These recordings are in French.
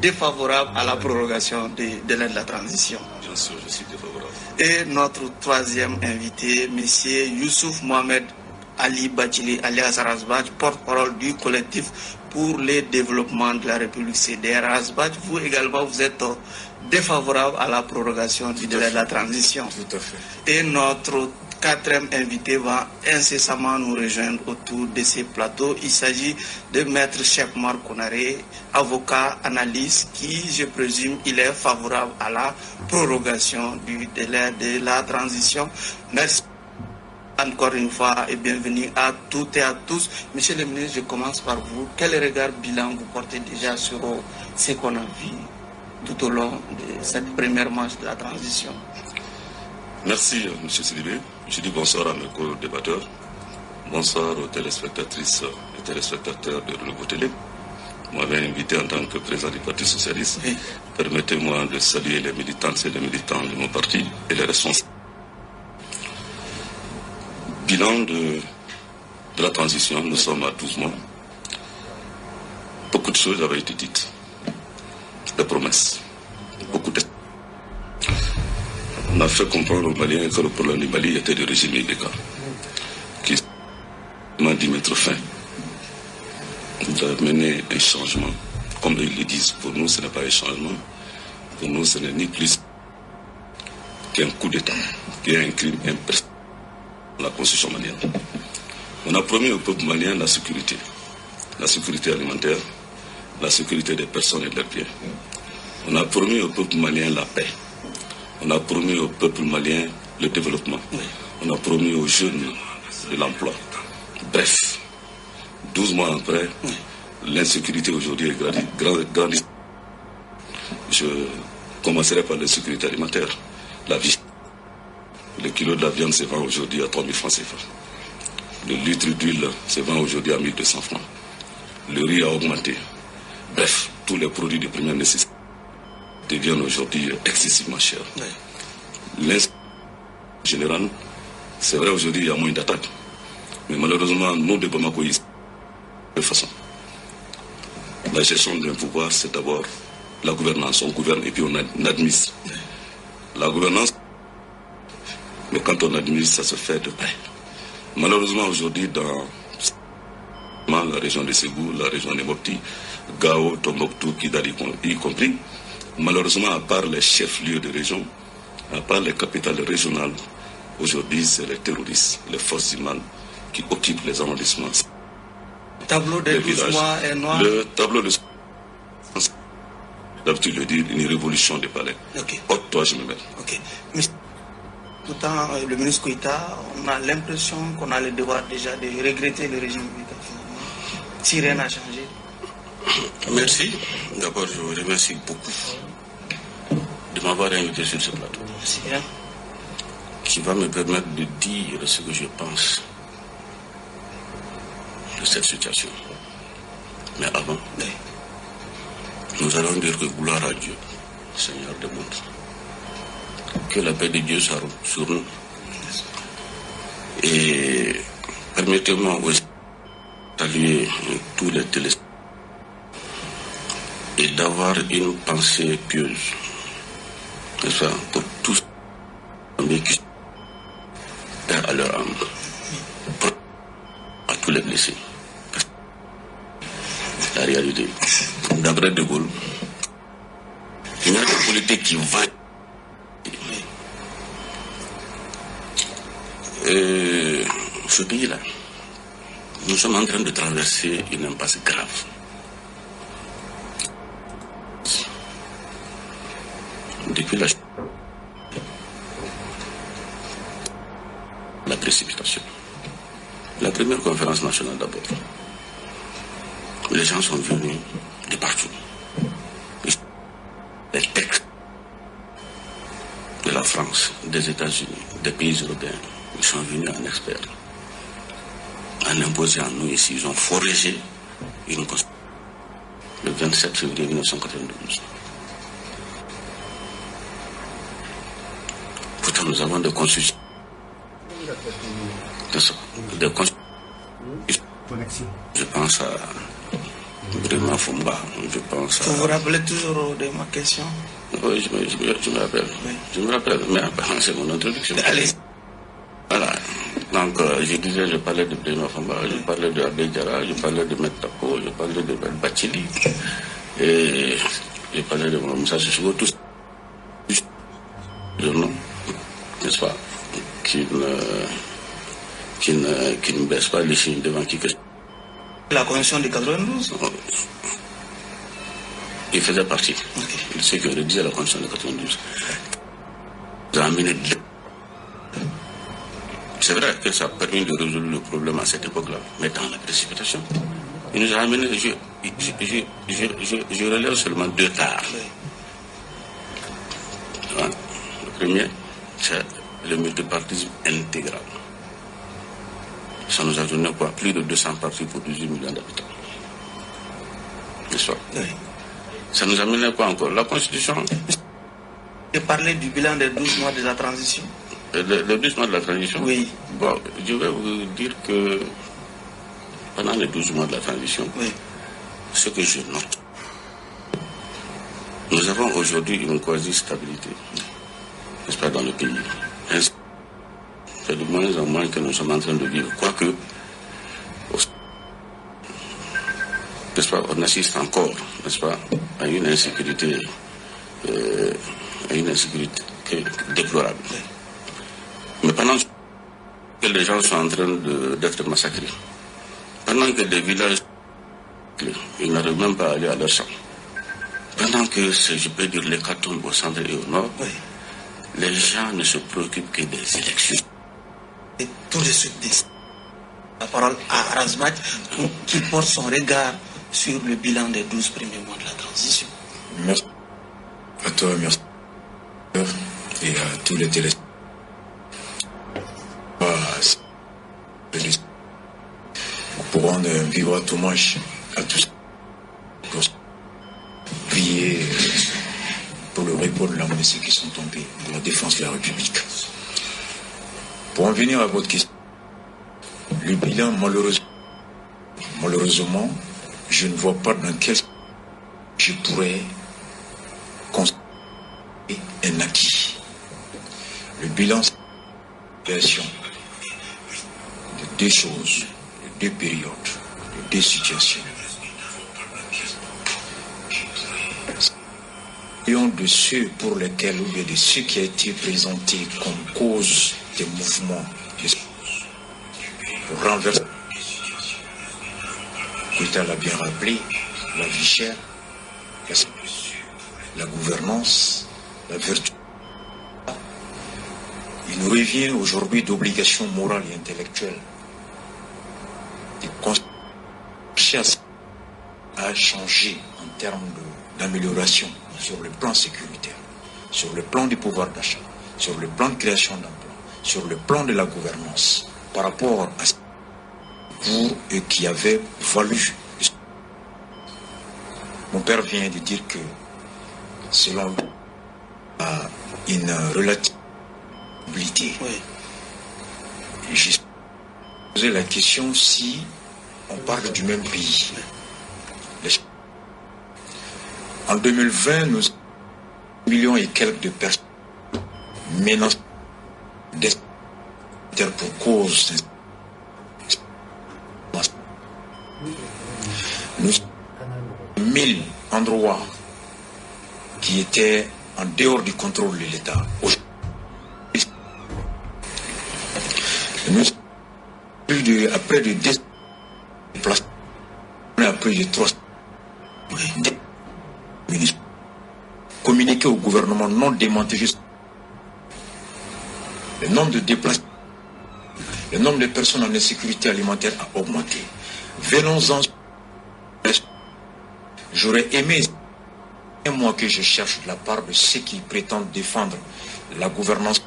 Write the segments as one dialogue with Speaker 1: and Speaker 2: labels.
Speaker 1: défavorable à la prorogation de l'aide de la transition.
Speaker 2: Bien sûr, je suis défavorable.
Speaker 1: Et notre troisième invité, M. Youssouf Mohamed Ali Bachili alias Razbach, porte-parole du collectif pour le développement de la République CDR. Razbach, vous également, vous êtes défavorable à la prorogation du délai de la transition.
Speaker 2: Tout à fait.
Speaker 1: Et notre quatrième invité va incessamment nous rejoindre autour de ces plateaux. Il s'agit de Maître Chekmar Konaré, avocat, analyste, qui, je présume, il est favorable à la prorogation du délai de la transition. Merci encore une fois et bienvenue à toutes et à tous. Monsieur le ministre, je commence par vous. Quel regard bilan vous portez déjà sur ce qu'on a vu tout au long de cette première manche de la transition?
Speaker 2: Merci, M. Sidibé. Je dis bonsoir à mes co-débatteurs. Bonsoir aux téléspectatrices et téléspectateurs de Renouveau Télé. Vous m'avez invité en tant que président du Parti Socialiste. Oui. Permettez-moi de saluer les militantes et les militants de mon parti et les responsables. Bilan de la transition, nous sommes à 12 mois. Beaucoup de choses avaient été dites. Des promesses. Beaucoup de... On a fait comprendre aux Maliens que le problème du Mali était de régime illégal, qui m'a dit mettre fin, d'amener un changement. Comme ils le disent, pour nous ce n'est pas un changement, pour nous ce n'est ni plus qu'un coup d'État, qu'un crime impressionnant dans la constitution malienne. On a promis au peuple malien la sécurité alimentaire, la sécurité des personnes et de leurs biens. On a promis au peuple malien la paix. On a promis au peuple malien le développement. On a promis aux jeunes de l'emploi. Bref, 12 mois après, l'insécurité aujourd'hui est grandissante. Je commencerai par l'insécurité alimentaire. La vie. Le kilo de la viande se vend aujourd'hui à 3 000 francs CFA. Le litre d'huile se vend aujourd'hui à 1 200 francs. Le riz a augmenté. Bref, tous les produits de première nécessité deviennent aujourd'hui excessivement chers. L'insécurité générale, c'est vrai, aujourd'hui il y a moins d'attaques. Mais malheureusement, nous de Bamako, de façon. La gestion d'un pouvoir, c'est d'abord la gouvernance. On gouverne et puis on administre. La gouvernance, mais quand on administre, ça se fait de près. Malheureusement, aujourd'hui, dans la région de Ségou, la région de Mopti, Gao, Tombouctou, Kidal y compris, malheureusement, à part les chefs-lieux de région, à part les capitales régionales, aujourd'hui, c'est les terroristes, les forces humaines qui occupent les arrondissements.
Speaker 1: Le tableau des 12 mois est noir.
Speaker 2: Le tableau de... D'habitude, le dire, une révolution des palais.
Speaker 1: Ok.
Speaker 2: Toi, je me mets.
Speaker 1: Ok. Pourtant, le ministre Koïta, on a l'impression qu'on a le devoir déjà de regretter le régime militaire, si rien n'a changé.
Speaker 3: Merci. D'abord, je vous remercie beaucoup de m'avoir invité sur ce plateau.
Speaker 1: Merci bien.
Speaker 3: Qui va me permettre de dire ce que je pense de cette situation. Mais avant, nous allons dire que gloire à Dieu, Seigneur des mondes. Que la paix de Dieu soit sur nous. Et permettez-moi aussi de saluer tous les téléspectateurs et d'avoir une pensée pieuse, n'est-ce pas, pour tous les qui sont à leur âme, à tous les blessés. La réalité, d'après De Gaulle, il y a des politiques qui vont. Ce pays-là, nous sommes en train de traverser une impasse grave. Depuis la précipitation. La première conférence nationale d'abord. Les gens sont venus de partout. Les textes de la France, des États-Unis, des pays européens, ils sont venus en experts. En imposant à nous ici, ils ont forgé une constitution le 27 février 1992. Pourtant, nous avons des constitutions. Des constitutions. Je pense à Brema Fumba, je pense.
Speaker 1: Vous vous rappelez toujours de ma question?
Speaker 3: Oui, je me rappelle. Oui. Je me rappelle, mais c'est mon introduction.
Speaker 1: Allez.
Speaker 3: Voilà. Donc, je disais, je parlais de Brema Fumba, je parlais de Abel Diarra, je parlais de Metako, je parlais de Bachili, et je parlais de Moussa Sissoko, tous journaux, n'est-ce pas, qui ne baisse pas les signes devant qui que ce soit.
Speaker 1: La convention de 92?
Speaker 3: Il faisait partie de ceux qui ont rédigé la convention de 92. Ils ont amené deux. C'est vrai que ça a permis de résoudre le problème à cette époque-là, mais dans la précipitation. Il nous a amené, je relève seulement deux tares. Ouais. Le premier, c'est le multipartisme intégral. Ça nous a donné quoi? Plus de 200 partis pour 18 millions d'habitants. N'est-ce pas? Oui. Ça nous a mené quoi encore? La Constitution.
Speaker 1: Vous parlez du bilan des 12 mois de la transition?
Speaker 3: Les 12 mois de la transition?
Speaker 1: Oui.
Speaker 3: Bon, je vais vous dire que pendant les 12 mois de la transition, oui, ce que je note, nous avons aujourd'hui une quasi-stabilité, n'est-ce pas, dans le pays. C'est de moins en moins que nous sommes en train de vivre. Quoique, n'est-ce pas, on assiste encore, n'est-ce pas, à une insécurité déplorable. Mais pendant que les gens sont en train d'être massacrés, pendant que des villages, ils n'arrivent même pas à aller à leur champ, pendant que, je peux dire, l'hécatombe au centre et au nord, oui, les gens ne se préoccupent que des élections.
Speaker 1: Et tout de suite, la parole à Razmat, qui porte son regard sur le bilan des 12 premiers mois de la transition.
Speaker 4: Merci à toi, merci. Et à tous les téléspectateurs. Pour rendre un vibrant hommage à tous pour prier pour le repos de l'âme de ceux qui sont tombés pour la défense de la République. Pour en venir à votre question, le bilan, malheureusement, je ne vois pas dans quel je pourrais constater un acquis. Le bilan, c'est la création de deux choses, de deux périodes, de deux situations. De ceux pour lesquels, ou bien de ceux qui a été présentés comme cause des mouvements pour renverser. Koïta l'a bien rappelé, la vie chère, la gouvernance, la vertu. Il nous revient aujourd'hui d'obligations morales et intellectuelles de chercher à changer en termes d'amélioration sur le plan sécuritaire, sur le plan du pouvoir d'achat, sur le plan de création d'emplois, sur le plan de la gouvernance, par rapport à ce qui avait valu. Mon père vient de dire que, selon une relativité, j'ai posé la question si on parle du même pays. En 2020, nous avons 1 million et quelques de personnes menacées pour cause. Nous avons 1000 endroits qui étaient en dehors du contrôle de l'État. Nous sommes après de 10 places, après de 3 communiqué au gouvernement, non démenti, juste le nombre de déplacements, le nombre de personnes en insécurité alimentaire a augmenté. Venons-en. J'aurais aimé un mois que je cherche de la part de ceux qui prétendent défendre la gouvernance,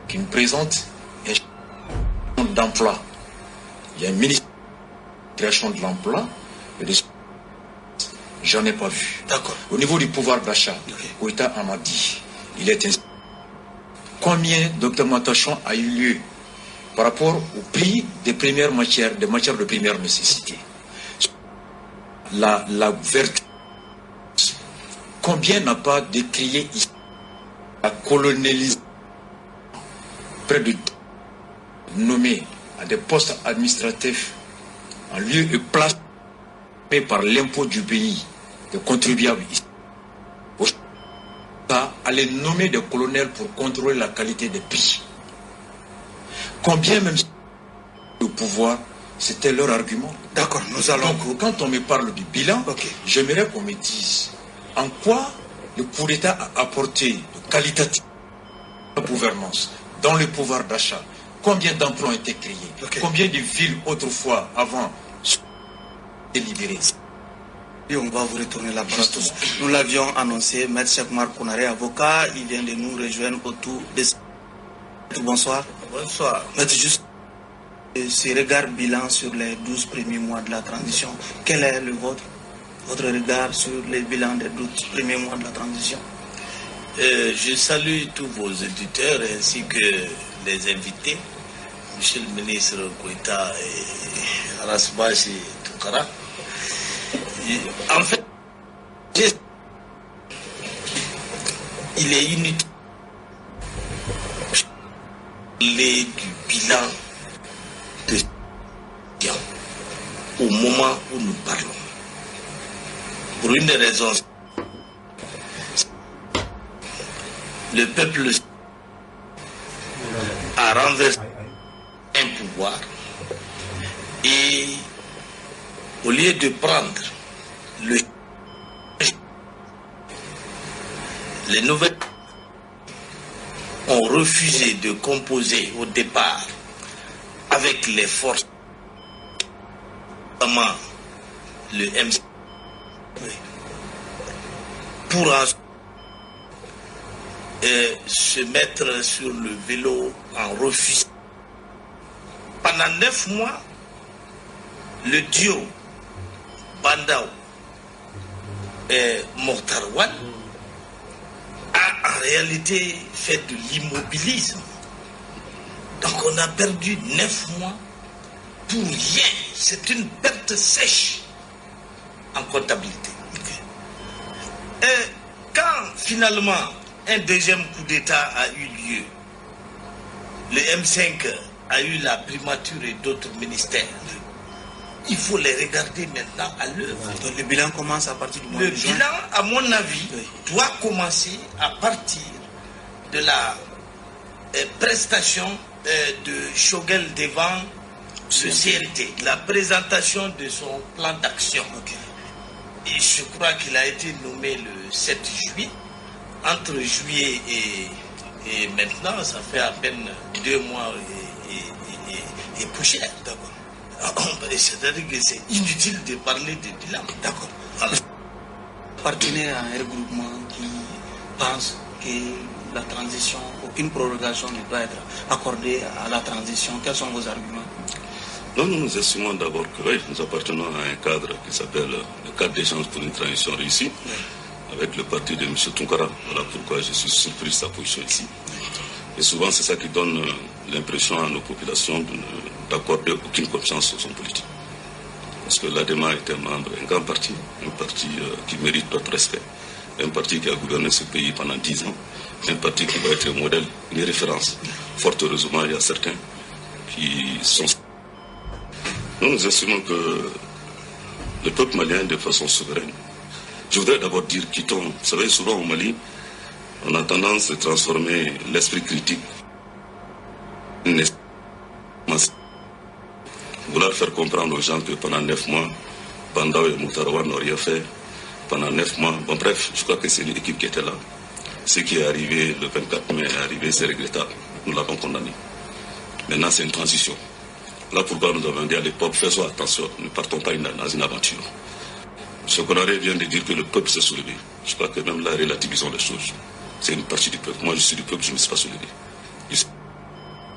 Speaker 4: qui me présentent un champ d'emploi. Il y a un ministre de création de l'emploi et de... J'en ai pas vu.
Speaker 1: D'accord.
Speaker 4: Au niveau du pouvoir d'achat, Koïta en a dit. Il est ainsi. Combien d'augmentation a eu lieu par rapport au prix des premières matières, des matières de première nécessité? la vertu. Combien n'a pas décrié ici la colonialisation près de nommés à des postes administratifs en lieu et place par l'impôt du pays, des contribuables ici. Aller nommer des colonels pour contrôler la qualité des prix. Combien même le pouvoir, c'était leur argument.
Speaker 1: D'accord, nous allons...
Speaker 4: Donc, quand on me parle du bilan, j'aimerais qu'on me dise en quoi le coup d'État a apporté de qualitatif la gouvernance, dans le pouvoir d'achat, combien d'emplois ont été créés, combien de villes autrefois, avant, sont libérées.
Speaker 1: Et on va vous retourner la parole. Nous l'avions annoncé, Maître Chekmar Kounaré, avocat, il vient de nous rejoindre autour de... Bonsoir.
Speaker 5: Bonsoir.
Speaker 1: Maître, juste ce regard bilan sur les 12 premiers mois de la transition, quel est le vôtre? Votre regard sur les bilans des 12 premiers mois de la transition?
Speaker 5: Je salue tous vos éditeurs ainsi que les invités, Monsieur le ministre Koïta et Rasbash et Toukara. En fait, il est inutile du bilan de au moment où nous parlons. Pour une raison, le peuple a renversé un pouvoir et au lieu de prendre les nouvelles ont refusé de composer au départ avec les forces, notamment le MC, pour se mettre sur le vélo en refusant. Pendant 9 mois, le duo Bandao et Mokhtar Wane a en réalité fait de l'immobilisme. Donc on a perdu 9 mois pour rien. C'est une perte sèche en comptabilité. Et quand finalement un deuxième coup d'État a eu lieu, le M5 a eu la primature et d'autres ministères, il faut les regarder maintenant à l'œuvre.
Speaker 1: Donc le bilan commence à partir du mois de juin.
Speaker 5: Le bilan, à mon avis, doit commencer à partir de la prestation de Choguel devant le CNT, la présentation de son plan d'action. Et je crois qu'il a été nommé le 7 juillet. Entre juillet et maintenant, ça fait à peine 2 mois et poussière. D'accord. C'est-à-dire que c'est inutile de parler de bilan.
Speaker 1: D'accord. Voilà. Appartenez à un regroupement qui pense que la transition, aucune prorogation ne doit être accordée à la transition. Quels sont vos arguments?
Speaker 2: Non, nous estimons d'abord que oui, nous appartenons à un cadre qui s'appelle le cadre d'échange pour une transition réussie, avec le parti de M. Toukara. Voilà pourquoi je suis surpris de sa position ici. Et souvent, c'est ça qui donne l'impression à nos populations d'accorder aucune confiance aux hommes politiques. Parce que l'ADEMA est un membre, un grand parti, un parti qui mérite notre respect, un parti qui a gouverné ce pays pendant 10 ans, un parti qui va être un modèle, une référence. Fort heureusement, il y a certains qui sont... Nous estimons que le peuple malien, de façon souveraine, je voudrais d'abord dire, quittons, vous savez, souvent au Mali, on a tendance à transformer l'esprit critique en vouloir faire comprendre aux gens que pendant 9 mois, Bandao et Mokhtar Wane n'ont rien fait. Pendant 9 mois, bon bref, je crois que c'est l'équipe qui était là. Ce qui est arrivé le 24 mai est arrivé, c'est regrettable. Nous l'avons condamné. Maintenant, c'est une transition. Là pourquoi nous avons dit à l'époque, faisons attention, ne partons pas dans une aventure. M. Kounaré vient de dire que le peuple s'est soulevé. Je crois que même là, relativisons les choses. C'est une partie du peuple. Moi, je suis du peuple, je ne me suis pas soulevé. Je suis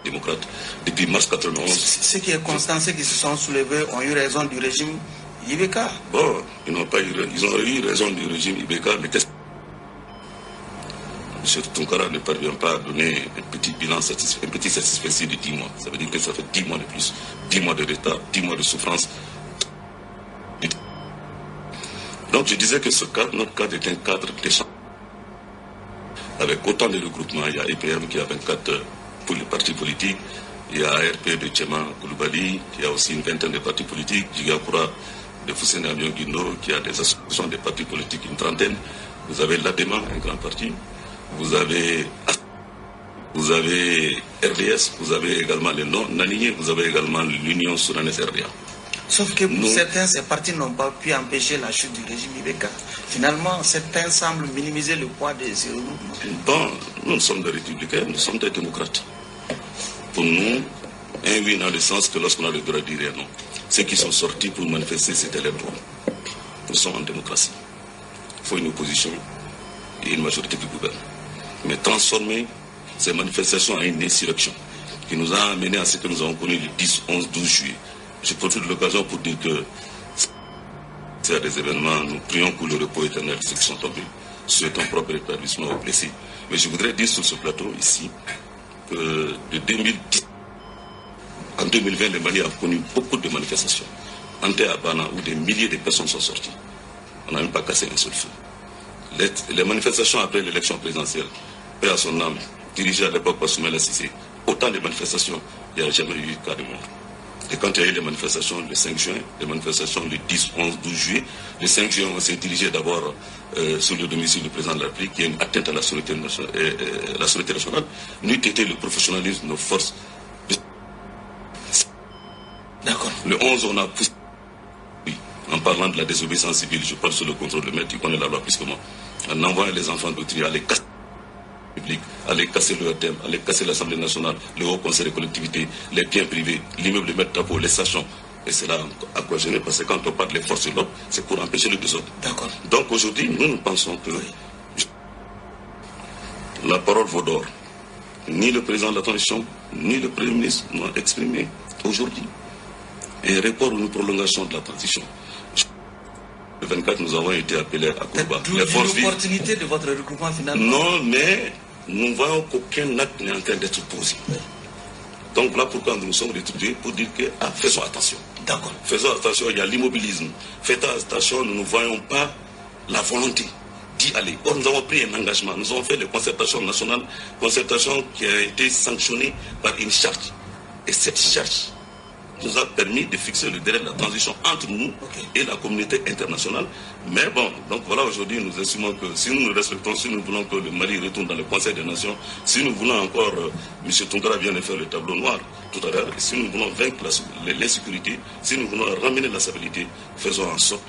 Speaker 2: démocrate depuis mars 91.
Speaker 1: Ce qui est constant, ceux qui se sont soulevés ont eu raison du régime Ibeka.
Speaker 2: Bon, ils n'ont pas eu, ils ont eu raison du régime Ibeka, mais qu'est-ce que M. Toukara ne parvient pas à donner un petit bilan, un petit satisfait de 10 mois. Ça veut dire que ça fait 10 mois de plus. 10 mois de retard, 10 mois de souffrance. Donc je disais que ce cadre, notre cadre est un cadre d'échange. Avec autant de regroupements, il y a EPM qui a 24 pour les partis politiques, il y a ARP de Tchema Koulibaly, qui a aussi une vingtaine de partis politiques, Jigakura de Foussene Amio-Guino, qui a des associations de partis politiques, une trentaine. Vous avez l'ADEMA, un grand parti. Vous avez RDS, vous avez également les non-alignés, vous avez également l'Union soudanaise RDA.
Speaker 1: Sauf que pour certains, ces partis n'ont pas pu empêcher la chute du régime Ibeka. Finalement, certains semblent minimiser le poids de ces regroupements.
Speaker 2: Bon, nous sommes des républicains, nous sommes des démocrates. Pour nous, un oui dans le sens que lorsqu'on a le droit de dire non. Ceux qui sont sortis pour manifester, c'était leur droit. Nous sommes en démocratie. Il faut une opposition et une majorité qui gouverne. Mais transformer ces manifestations en une insurrection qui nous a amené à ce que nous avons connu le 10, 11, 12 juillet. Je profite de l'occasion pour dire que c'est à des événements, nous prions pour le repos éternel de ceux qui sont tombés, souhaitons propre rétablissement aux blessés. Mais je voudrais dire sur ce plateau ici que de 2010 en 2020, le Mali a connu beaucoup de manifestations. Ante Abana, où des milliers de personnes sont sorties. On n'a même pas cassé un seul feu. Les manifestations après l'élection présidentielle, paix à son âme, dirigée à l'époque par Soumaïla Cissé, autant de manifestations, il n'y a jamais eu de cas de mort. Et quand il y a eu les manifestations le 5 juin, les manifestations le 10, 11, 12 juillet, le 5 juin, on s'est dirigé d'abord sur le domicile du président de la République, qui est une atteinte à la sûreté nationale. Nous était le professionnalisme de nos forces.
Speaker 1: D'accord.
Speaker 2: Le 11, on a poussé, en parlant de la désobéissance civile, je parle sur le contrôle de maître, qui connaît la loi plus que moi, en envoyant les enfants d'autrui à les casser public, aller casser le RTM, aller casser l'Assemblée nationale, le Haut Conseil des collectivités, les biens privés, l'immeuble de Maître Tapo, les stations. Et c'est là à quoi gêner, parce que quand on parle des forces de l'ordre, c'est pour empêcher le désordre.
Speaker 1: D'accord.
Speaker 2: Donc aujourd'hui, nous pensons que la parole vaut d'or. Ni le président de la transition, ni le Premier ministre n'ont exprimé aujourd'hui un report ou une prolongation de la transition. Le 24, nous avons été appelés à combat.
Speaker 1: L'opportunité de votre regroupement finalement.
Speaker 2: Non, mais nous voyons qu'aucun acte n'est en train d'être posé. Donc voilà pourquoi nous nous sommes retrouvés pour dire que faisons attention.
Speaker 1: D'accord.
Speaker 2: Faisons attention, il y a l'immobilisme. Faites attention, nous ne voyons pas la volonté d'y aller. Or, nous avons pris un engagement. Nous avons fait les concertations nationales, concertation qui a été sanctionnée par une charte. Et cette charte nous a permis de fixer le délai de la transition entre nous et la communauté internationale. Mais bon, donc voilà, aujourd'hui, nous estimons que si nous nous respectons, si nous voulons que le Mali retourne dans le Conseil des Nations, si nous voulons encore, M. Toungara vient de faire le tableau noir tout à l'heure, si nous voulons vaincre l'insécurité, si nous voulons ramener la stabilité, faisons en sorte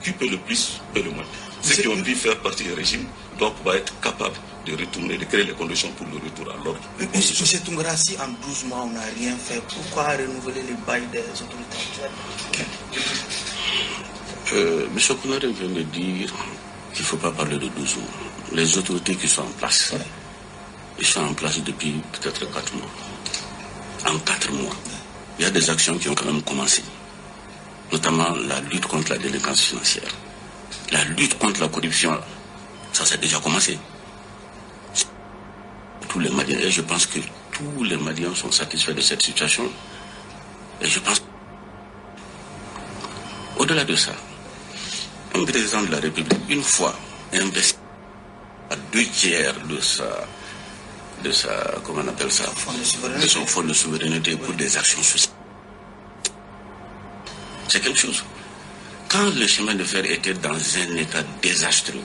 Speaker 2: qui peut le plus, peut le moins. Ceux qui ont pu faire partie du régime doivent pouvoir être capables de retourner, de créer les conditions pour le retour à l'ordre.
Speaker 1: M. Toungara, si en 12 mois on n'a rien fait, pourquoi renouveler les bails des autorités actuelles?
Speaker 3: M. Kounare vient de dire qu'il ne faut pas parler de 12 mois. Les autorités qui sont en place, ils sont en place depuis peut-être 4 mois. En 4 mois, il y a des actions qui ont quand même commencé. Notamment la lutte contre la délinquance financière. La lutte contre la corruption, ça s'est déjà commencé. Tous les Maliens, et je pense que tous les Maliens sont satisfaits de cette situation. Et je pense, au-delà de ça, un président de la République, une fois investi à 2/3 de sa, comment on appelle ça, de son fonds de souveraineté pour des actions sociales, c'est quelque chose. Quand le chemin de fer était dans un état désastreux,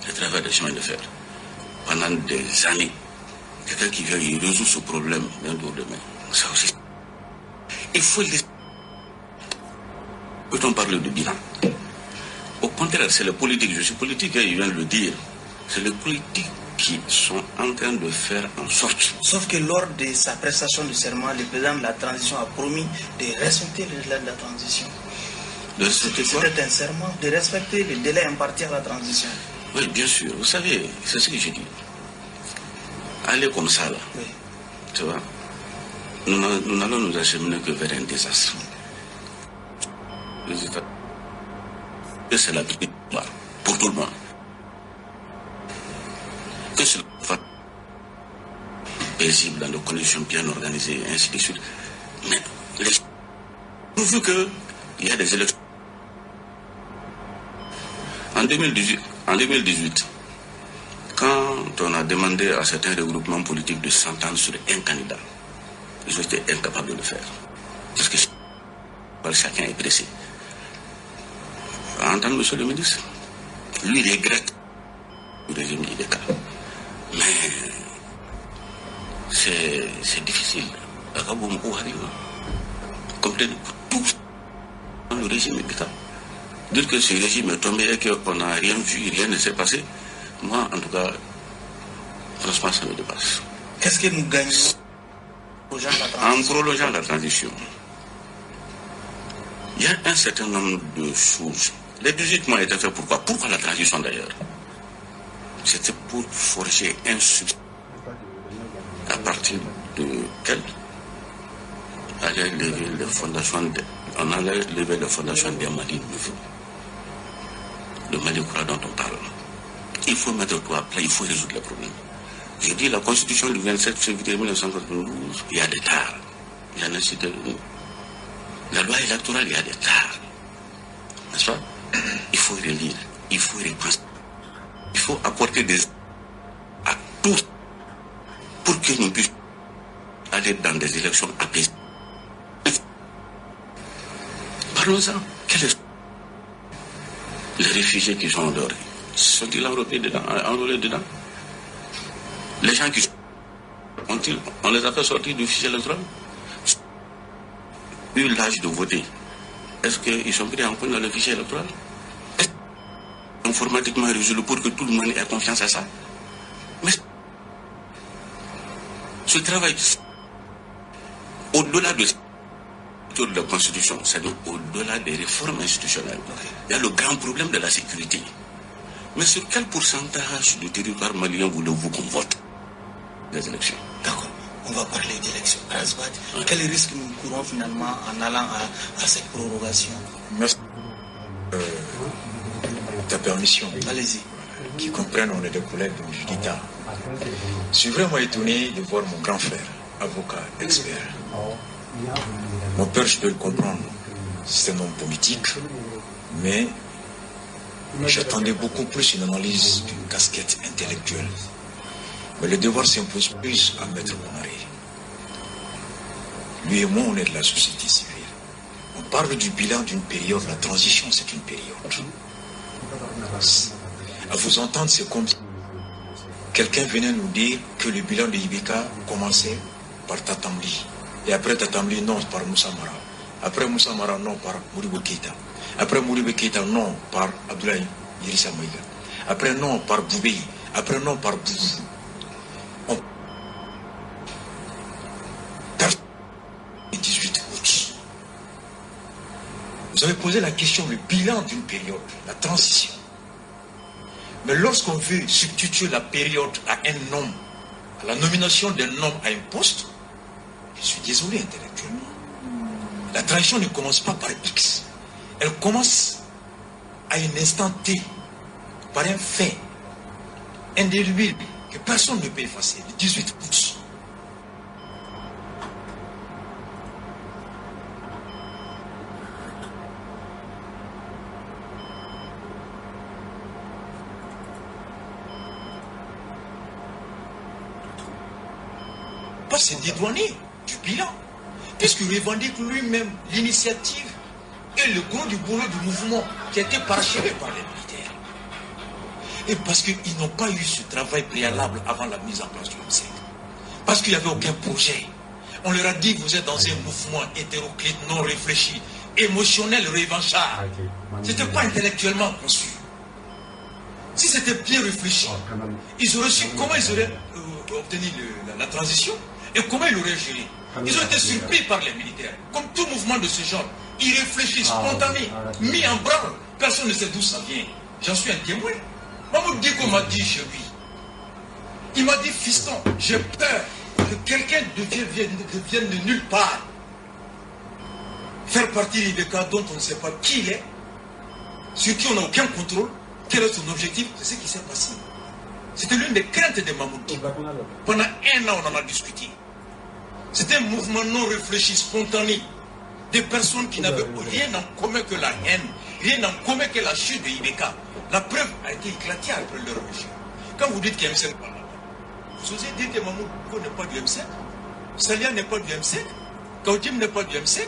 Speaker 3: à travers le chemin de fer, pendant des années, quelqu'un qui vient, il résout ce problème d'un jour demain. Ça aussi. Il faut les... Peut-on parler de bilan? Au contraire, c'est le politique. Je suis politique, il vient de le dire. C'est les politiques qui sont en train de faire en sorte.
Speaker 1: Sauf que lors de sa prestation de serment, le président de la transition a promis de respecter le délai de la transition.
Speaker 3: De respecter quoi?
Speaker 1: C'était un serment, de respecter le délai imparti à la transition.
Speaker 3: Oui, bien sûr. Vous savez, c'est ce que je dis. Aller comme ça, là,
Speaker 1: oui.
Speaker 3: Tu vois, nous n'allons nous acheminer que vers un désastre. Que c'est la victoire pour tout le monde. Que c'est paisible dans des conditions bien organisées, et ainsi de suite. Mais pourvu qu'il y a des élections, En 2018, quand on a demandé à certains regroupements politiques de s'entendre sur un candidat, ils ont été incapables de le faire. Parce que chacun est pressé. Entendre monsieur le ministre, lui regrette le régime IBK. Mais c'est difficile. Complètement tout dans le régime IBK. Dire que ce régime est tombé et qu'on n'a rien vu, rien ne s'est passé, moi en tout cas, franchement ça me dépasse.
Speaker 1: Qu'est-ce que nous gagnons
Speaker 3: en prolongeant la transition? Il y a un certain nombre de choses. Les 18 mois étaient faits pourquoi? Pourquoi la transition d'ailleurs? C'était pour forger un succès à partir de quel on allait lever les fondations des Mali nouveaux. Le Mali dont on parle. Il faut mettre tout à plat, il faut résoudre les problèmes. Je dis la constitution du 27 février 1992, il y a des tares. Il y en a cité une. La loi électorale, il y a des tares. N'est-ce pas? Il faut relire, il faut repenser. Il faut apporter des à tous pour que nous puissions aller dans des élections apaisées. Parlons-en. Quels sont les réfugiés qui sont endormis? Sont-ils enrôlés dedans? Les gens qui sont... On les a fait sortir du fichier électoral? Eu l'âge de voter, est-ce qu'ils sont pris en compte dans le fichier électoral? Est-ce informatiquement résolu pour que tout le monde ait confiance à ça? Mais ce travail, au-delà de la Constitution, c'est-à-dire au-delà des réformes institutionnelles, il y a le grand problème de la sécurité. Mais sur quel pourcentage du territoire malien voulez-vous qu'on vote les élections?
Speaker 1: D'accord. On va parler d'élections. Quel risque nous courons finalement en allant à cette prorogation?
Speaker 4: Merci. Ta permission.
Speaker 1: Allez-y.
Speaker 4: Qui comprennent, on est des collègues de Judita. Je suis vraiment étonné de voir mon grand frère, avocat, expert. Mon père, je peux le comprendre. C'est un homme politique, mais j'attendais beaucoup plus une analyse d'une casquette intellectuelle. Mais le devoir s'impose plus à Maître Konaré. Lui et moi, on est de la société civile. On parle du bilan d'une période. La transition, c'est une période. À vous entendre, c'est comme si quelqu'un venait nous dire que le bilan de IBK commençait par Tatamli. Et après Tatamli, non, par Moussa Mara. Après Moussa Mara, non, par Modibo Keïta. Après Modibo Keïta, non, par Abdoulaye Idrissa Maïga. Après, non, par Boubéi. Après, non, par Boubou. Le 18 août. Vous avez posé la question, le bilan d'une période, la transition. Mais lorsqu'on veut substituer la période à un homme, à la nomination d'un homme à un poste, je suis désolé intellectuellement. La transition ne commence pas par X. Elle commence à un instant T, par un fait indélébile que personne ne peut effacer, le 18 août. Pas se dédouaner du bilan, puisqu'il revendique lui-même l'initiative et le gros du boulot du mouvement qui a été parachevé par les militaires. Et parce qu'ils n'ont pas eu ce travail préalable avant la mise en place du MCEC. Parce qu'il n'y avait aucun projet. On leur a dit que vous êtes dans un mouvement hétéroclite, non réfléchi, émotionnel, revanchard. Ce n'était pas intellectuellement conçu. Si c'était bien réfléchi, ils auraient su comment ils auraient obtenu la transition et comment ils l'auraient géré. Ils ont été surpris par les militaires. Comme tout mouvement de ce genre, ils réfléchissent, spontanés, mis en branle. Personne ne sait d'où ça vient. J'en suis un témoin. Mahmoud Diko m'a dit chez lui. Il m'a dit, fiston, j'ai peur que quelqu'un devienne de nulle part. Faire partie d'IBK dont on ne sait pas qui il est, sur qui on n'a aucun contrôle, quel est son objectif, c'est ce qui s'est passé. C'était l'une des craintes de Mahmoud Diko. Pendant un an, on en a discuté. C'était un mouvement non réfléchi, spontané, des personnes qui n'avaient rien en commun que la haine rien en commun que la chute de Ibeka. La preuve a été éclatée après leur régime. Quand vous dites qu'il y a M5, vous osez dire que Mamoudou n'est pas du M5, Salia n'est pas du M5, Kaudim n'est pas du M5,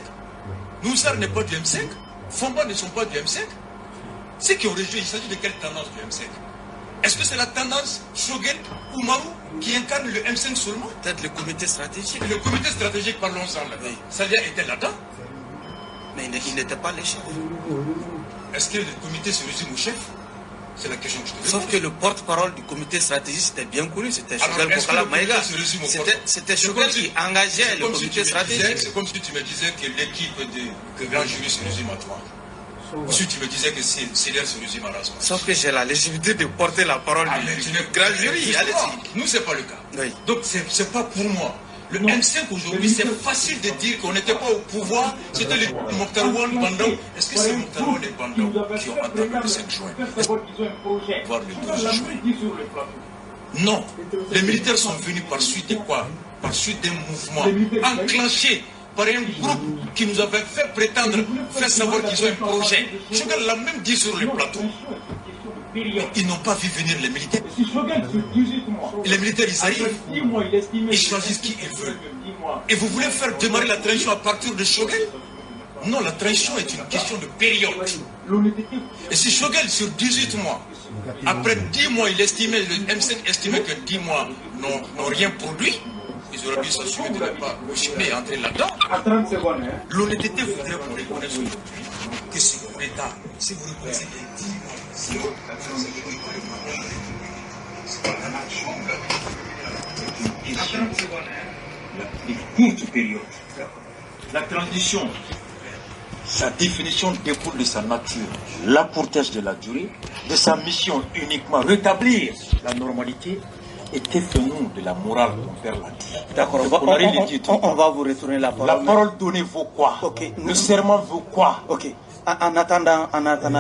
Speaker 4: Noussar n'est pas du M5, Fomba ne sont pas du M5. Ceux qui ont rejoint, il s'agit de quelle tendance du M5? Est-ce que c'est la tendance Shogel ou Marou qui incarne le M5 seulement?
Speaker 1: Peut-être le comité stratégique.
Speaker 4: Le comité stratégique, parlons-en là-dedans. Oui. Salia était là-dedans.
Speaker 1: Mais il n'était pas le chef.
Speaker 4: Est-ce que le comité se résume au chef? C'est la question que je te pose.
Speaker 1: Sauf que le porte-parole du comité stratégique, c'était bien connu, c'était Shogel Kokala Maïga. C'était Shogel qui engageait le comité stratégique.
Speaker 4: C'est comme si tu me disais que l'équipe de grand jury se résume à toi. Ou si tu me disais que CDR se résume à Rasmus.
Speaker 1: Sauf que j'ai la légitimité de porter la parole du grand jury.
Speaker 4: Nous, ce n'est pas le cas.
Speaker 1: Oui.
Speaker 4: Donc, ce n'est pas pour moi. Le M5 aujourd'hui, c'est facile de dire qu'on n'était pas au pouvoir. C'était le Mokhtar-Ouane Bandaou. Est-ce que c'est Mokhtar-Ouane et Bandaou qui ont entamé le 5 juin, voire le 12 juin? Non. Les militaires sont venus par suite de quoi? Par suite d'un mouvement enclenché par un groupe qui nous avait fait prétendre, faire savoir qu'ils ont un projet. Choguel l'a même dit sur le plateau. Ils n'ont pas vu venir les militaires. Les militaires, ils arrivent, ils choisissent qui ils veulent. Et vous voulez faire démarrer la transition à partir de Choguel? Non, la transition est une question de période. Et si Choguel, sur 18 mois, après 10 mois, le M5 estimait que 10 mois n'ont rien produit, ils auraient dû s'assurer de ne pas chimé entrer là-dedans. L'honnêteté voudrait qu'on reconnaisse aujourd'hui que c'est l'État. Si vous reconnaissez les 10 mois, une courte période. La transition, sa définition découle de sa nature, la courtesse de la durée, de sa mission uniquement rétablir la normalité. Et nous de la morale, mon père l'a dit.
Speaker 1: D'accord, on va vous retourner la parole.
Speaker 4: La parole donnée vaut quoi?
Speaker 1: Okay.
Speaker 4: Le serment vaut quoi?
Speaker 1: Ok. En attendant,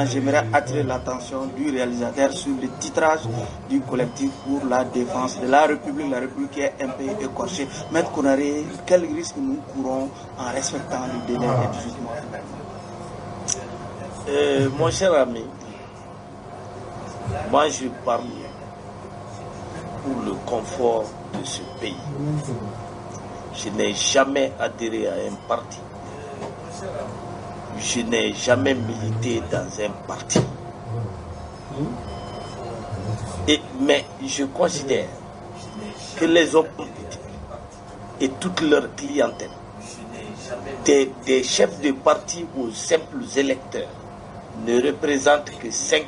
Speaker 1: j'aimerais attirer l'attention du réalisateur sur le titrage du collectif pour la défense de la République qui est un peu écorché. Maître Konaré, quel risque nous courons en respectant le délai de 18 mois?
Speaker 6: Mon cher ami, moi je parle pour le confort de ce pays. Je n'ai jamais adhéré à un parti. Je n'ai jamais milité dans un parti. Mais je considère que les hommes politiques et toute leur clientèle, des chefs de parti aux simples électeurs, ne représentent que 5%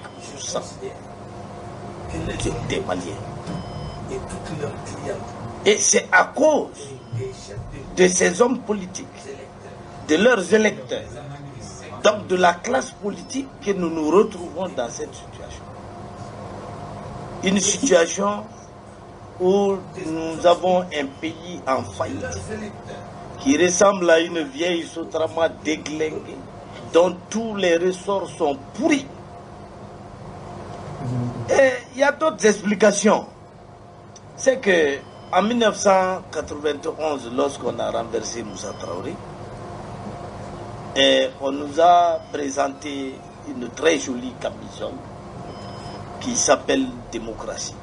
Speaker 6: des Maliens. Et c'est à cause de ces hommes politiques, de leurs électeurs, donc de la classe politique que nous nous retrouvons dans cette situation. Une situation où nous avons un pays en faillite, qui ressemble à une vieille Sotrama déglinguée, dont tous les ressorts sont pourris. Et il y a d'autres explications. C'est que en 1991, lorsqu'on a renversé Moussa Traoré, on nous a présenté une très jolie camisole qui s'appelle démocratie.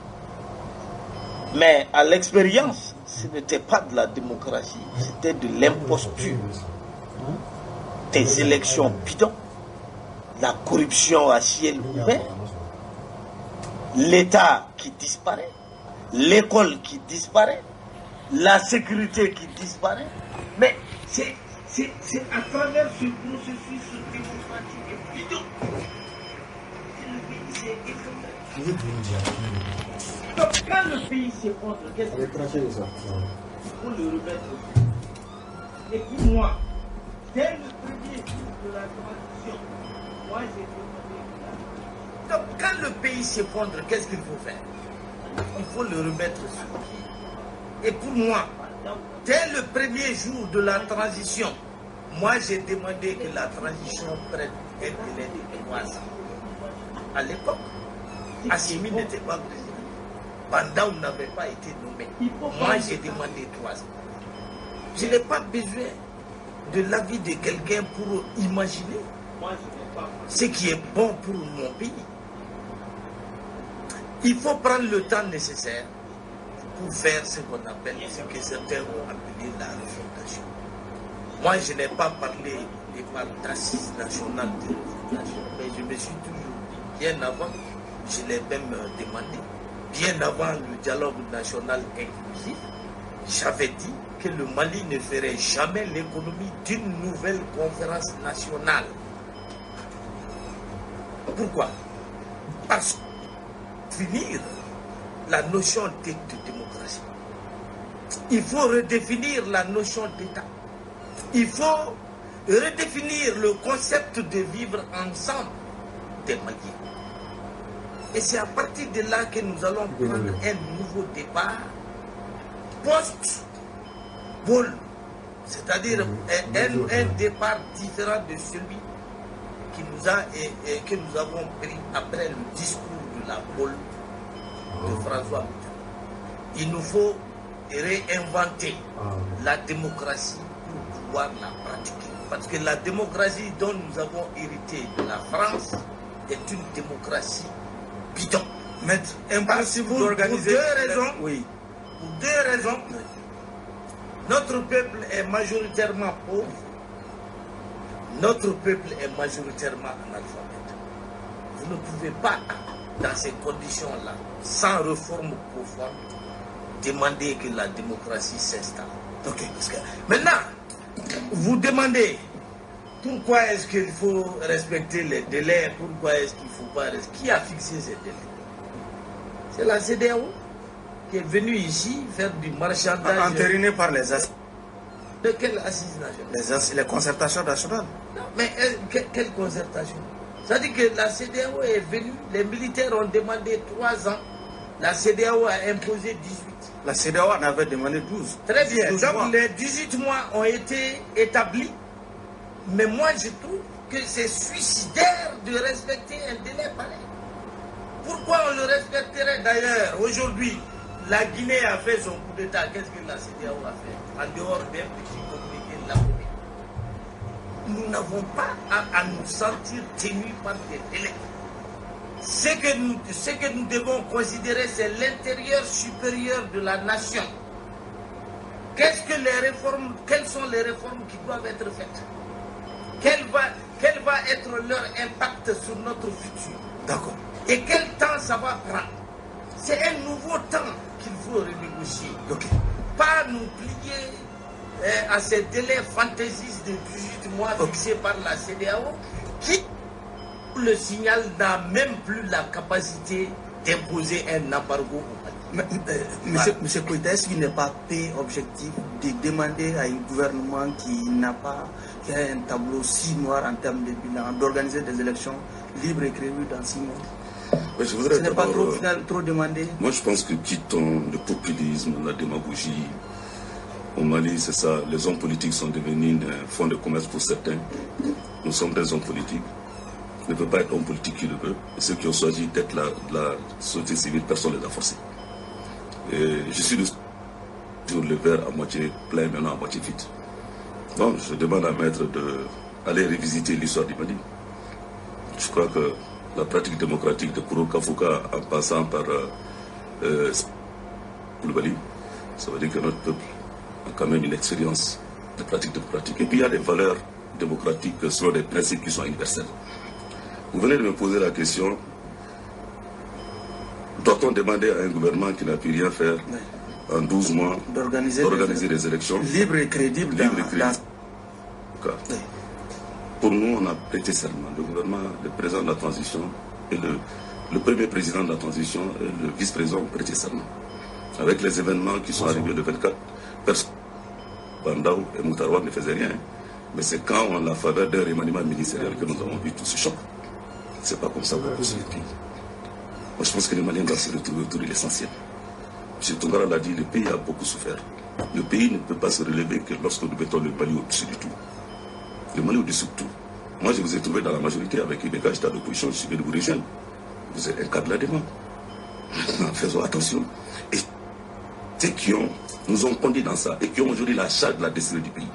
Speaker 6: Mais à l'expérience, ce n'était pas de la démocratie, c'était de l'imposture, des élections bidons, la corruption à ciel ouvert, l'État qui disparaît, l'école qui disparaît, la sécurité qui disparaît. Mais c'est à travers ce processus démocratique bidon que le pays s'est effondré. Donc quand le pays s'effondre, qu'est-ce qu'il faut? Il faut le remettre au pays. Et pour moi, dès le premier jour de la transition, moi j'ai demandé. Donc quand le pays s'effondre, qu'est-ce qu'il faut faire? Il faut le remettre sur pied. Et pour moi, dès le premier jour de la transition, moi j'ai demandé que la transition prenne un délai de 3 ans. À l'époque, Assimi n'était pas président. Bandaou n'avait pas été nommé. Moi j'ai demandé 3 ans. Je n'ai pas besoin de l'avis de quelqu'un pour imaginer ce qui est bon pour mon pays. Il faut prendre le temps nécessaire pour faire ce qu'on appelle, ce que certains ont appelé la refondation. Moi, je n'ai pas parlé d'assises nationales de refondation, mais je me suis toujours dit, bien avant, je l'ai même demandé, bien avant le dialogue national inclusif, j'avais dit que le Mali ne ferait jamais l'économie d'une nouvelle conférence nationale. Pourquoi? Parce que finir la notion de démocratie, il faut redéfinir la notion d'État. Il faut redéfinir le concept de vivre ensemble des Maliens. Et c'est à partir de là que nous allons prendre un nouveau départ post-Bole, c'est-à-dire un départ différent de celui que nous avons pris après le discours de la Bole de François Mitterrand. Il nous faut réinventer la démocratie pour pouvoir la pratiquer. Parce que la démocratie dont nous avons hérité de la France est une démocratie bidon.
Speaker 1: Maître, impossible d'organiser.
Speaker 6: Pour deux raisons. Notre peuple est majoritairement pauvre. Notre peuple est majoritairement analphabète. Vous ne pouvez pas, dans ces conditions-là, sans réforme profonde, demander que la démocratie s'installe.
Speaker 1: Ok.
Speaker 6: Maintenant, vous demandez pourquoi est-ce qu'il faut respecter les délais, pourquoi est-ce qu'il ne faut pas respecter. Qui a fixé ces délais? C'est la CEDEAO qui est venue ici faire du marchandage.
Speaker 1: Entériné par les assises.
Speaker 6: De quelle assise nationale?
Speaker 1: Les concertations nationales.
Speaker 6: Non, mais quelle concertation? C'est-à-dire que la CEDEAO est venue, les militaires ont demandé 3 ans, la CEDEAO a imposé 18.
Speaker 1: La CEDEAO en avait demandé 12.
Speaker 6: Très bien,
Speaker 1: 12
Speaker 6: donc
Speaker 1: mois.
Speaker 6: les 18 mois ont été établis, mais moi je trouve que c'est suicidaire de respecter un délai pareil. Pourquoi on le respecterait d'ailleurs? Aujourd'hui, la Guinée a fait son coup d'État, qu'est-ce que la CEDEAO a fait? En dehors d'un petit communiqué de la Guinée. Nous n'avons pas à nous sentir tenus par des délais. Ce que nous devons considérer, c'est l'intérieur supérieur de la nation. Quelles sont les réformes qui doivent être faites? Quel va être leur impact sur notre futur?
Speaker 1: D'accord.
Speaker 6: Et quel temps ça va prendre? C'est un nouveau temps qu'il faut renégocier.
Speaker 1: Ok.
Speaker 6: Pas nous plier à ces délais fantaisistes de 18 mois fixés par la CEDEAO, qui, le signal, n'a même plus la capacité d'imposer un embargo au Mali.
Speaker 1: Monsieur Koïta, est-ce qu'il n'est pas objectif de demander à un gouvernement qui a un tableau si noir en termes de bilan, d'organiser des élections libres et crédibles dans 6 mois?
Speaker 2: Mais je voudrais
Speaker 1: Ce n'est pas trop demandé?
Speaker 2: Moi, je pense que quittons le populisme, la démagogie. Au Mali, c'est ça. Les hommes politiques sont devenus un fonds de commerce pour certains. Nous sommes des hommes politiques. Ne peut pas être homme politique qui le veut. Et ceux qui ont choisi d'être la société civile, personne ne les a forcés. Et je suis sur le verre à moitié plein, maintenant à moitié vide. Donc, je demande à Maître d'aller revisiter l'histoire du Mali. Je crois que la pratique démocratique de Kouro Kafouka, en passant par le Mali, ça veut dire que notre peuple a quand même une expérience de pratique démocratique. Et puis il y a des valeurs démocratiques selon des principes qui sont universels. Vous venez de me poser la question, doit-on demander à un gouvernement qui n'a pu rien faire en 12 mois d'organiser des élections
Speaker 1: libres et crédibles?
Speaker 2: Pour nous, on a prêté serment. Le gouvernement, le président de la transition et le premier président de la transition et le vice-président ont prêté serment. Avec les événements qui sont arrivés le 24, personne, Bandaou et Moutaroua ne faisaient rien. Mais c'est quand on a faveur d'un remaniement ministériel que nous avons vu tout ce choc. C'est pas comme ça qu'on construit le pays. Moi, je pense que les Maliens doivent se retrouver autour de l'essentiel. M. Tongara l'a dit, le pays a beaucoup souffert. Le pays ne peut pas se relever que lorsque nous mettons le Mali au-dessus de tout. Le Mali au-dessus de tout. Moi, je vous ai trouvé dans la majorité avec une gage d'opposition, je suis venu vous rejoindre. Vous êtes un cadre de la demande. Maintenant, faisons attention. Et ceux qui nous ont conduits dans ça et qui ont aujourd'hui la charge de la destinée du pays,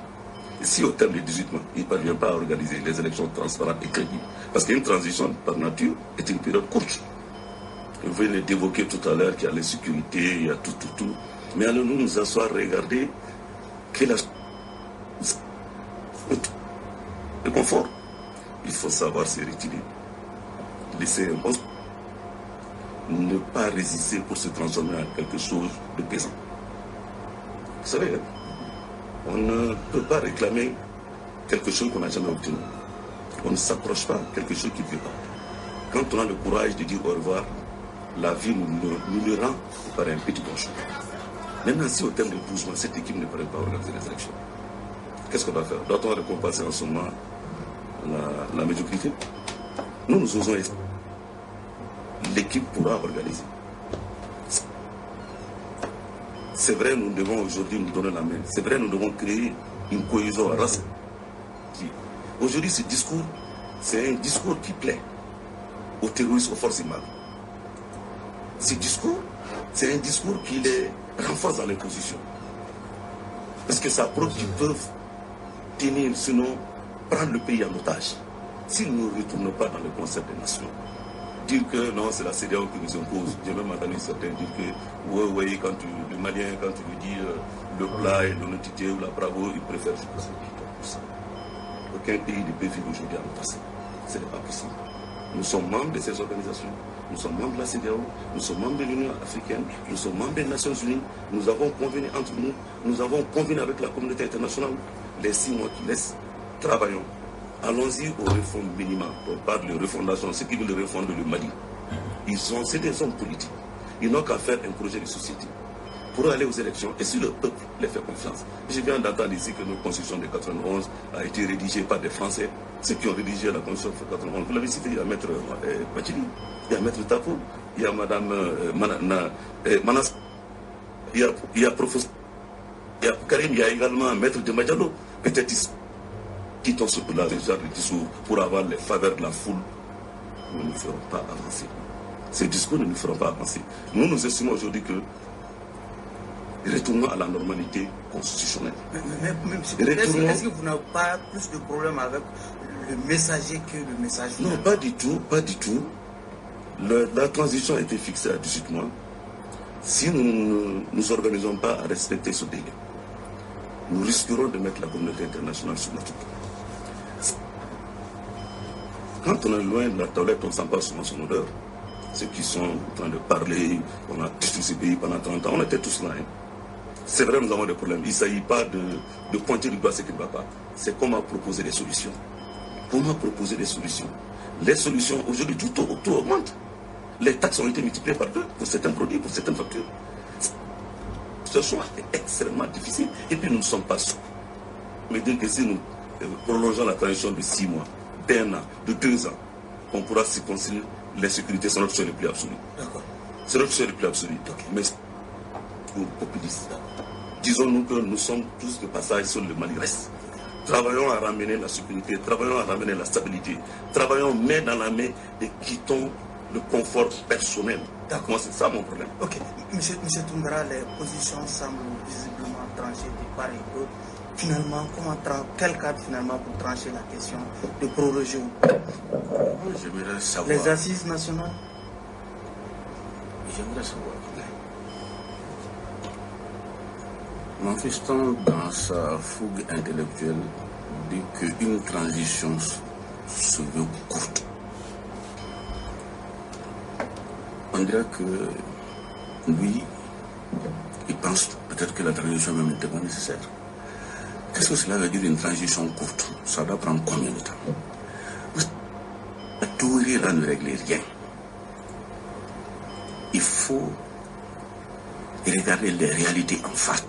Speaker 2: Si au terme des 18 mois, il ne parvient pas à organiser les élections transparentes et crédibles, parce qu'une transition par nature est une période courte. Vous venez d'évoquer tout à l'heure qu'il y a l'insécurité, il y a tout. Mais allons-nous nous asseoir, regarder quel est le confort. Il faut savoir se retirer, laisser un poste, ne pas résister pour se transformer en quelque chose de pesant. Vous savez, on ne peut pas réclamer quelque chose qu'on n'a jamais obtenu. On ne s'accroche pas à quelque chose qui ne veut pas. Quand on a le courage de dire au revoir, la vie nous le rend par un petit bonjour. Maintenant, si au terme de 12 mois, cette équipe ne pourrait pas organiser les élections, qu'est-ce qu'on doit faire? Doit-on récompenser en ce moment la médiocrité? Nous osons espérer. L'équipe pourra organiser. C'est vrai, nous devons aujourd'hui nous donner la main. C'est vrai, nous devons créer une cohésion race. Aujourd'hui, ce discours, c'est un discours qui plaît aux terroristes, aux forces humaines. Ce discours, c'est un discours qui les renforce dans les positions. Parce que ça prouve qu'ils peuvent tenir, sinon prendre le pays en otage. S'ils ne retournent pas dans le concept des nations, dire que non, c'est la CEDEAO qui nous impose. J'ai même entendu certains dire que, ouais, quand le Malien, quand tu lui dis le plat et l'honnêteté ou la bravo, il préfère juste ça. Aucun pays ne peut vivre aujourd'hui en passé. Ce n'est pas possible. Nous sommes membres de ces organisations, nous sommes membres de la CEDEAO, nous sommes membres de l'Union africaine, nous sommes membres des Nations Unies, nous avons convenu entre nous, nous avons convenu avec la communauté internationale, les 6 mois qui laissent, travaillons. Allons-y aux réformes minimales. On parle de refondation, ceux qui veulent refonder le Mali. C'est des hommes politiques. Ils n'ont qu'à faire un projet de société pour aller aux élections et si le peuple les fait confiance. Je viens d'entendre ici que notre constitution de 91 a été rédigée par des Français, ceux qui ont rédigé la constitution de 91. Vous l'avez cité, il y a Maître Bachili, il y a Maître Tapo, il y a Madame Manas, il y a Professeur, il y a Karim, il y a également Maître de Madjalo. Peut-être qui tombent sur la genre de discours pour avoir les faveurs de la foule, nous ne ferons pas avancer. Ces discours ne nous feront pas avancer. Nous estimons aujourd'hui que retournons à la normalité constitutionnelle.
Speaker 1: Est-ce que vous n'avez pas plus de problème avec le messager que le message final?
Speaker 2: Non, pas du tout, pas du tout. La transition a été fixée à 18 mois. Si nous ne nous organisons pas à respecter ce délai, nous risquerons de mettre la communauté internationale sur notre dos. Quand on est loin de la toilette, on ne sent pas souvent son odeur. Ceux qui sont en train de parler, on a tous ces pays pendant 30 ans, on était tous là. Hein. C'est vrai, nous avons des problèmes. Il ne s'agit pas de pointer du doigt ce qui ne va pas. C'est comment proposer des solutions. Comment proposer des solutions? Les solutions, aujourd'hui, tout augmente. Les taxes ont été multipliées par 2 pour certains produits, pour certaines factures. Ce choix est extrêmement difficile. Et puis nous ne sommes pas sûrs. Mais dire que si nous prolongeons la transition de 6 mois, d'1 an, de 2 ans, on pourra circonscrire les sécurités, c'est notre choix le plus absolu.
Speaker 1: D'accord.
Speaker 2: C'est notre choix le plus absolu. Okay. Mais pour populistes, disons-nous que nous sommes tous de passage sur le Mali-Reste. Travaillons à ramener la sécurité, travaillons à ramener la stabilité, travaillons main dans la main et quittons le confort personnel.
Speaker 1: D'accord.
Speaker 2: Moi, c'est ça mon problème.
Speaker 1: Ok. Monsieur Toumbara, les positions semblent visiblement tranchées de part et d'autre. Finalement, quel cadre finalement pour trancher la question de proroger ou pas?
Speaker 3: J'aimerais savoir.
Speaker 1: Les assises nationales?
Speaker 3: J'aimerais savoir. Manifestant dans sa fougue intellectuelle dit qu'une transition se veut courte. On dirait que lui, il pense peut-être que la transition même n'était pas nécessaire. Qu'est-ce que cela veut dire une transition courte? Ça doit prendre combien de temps? Tout là ne règle rien. Il faut regarder les réalités en face.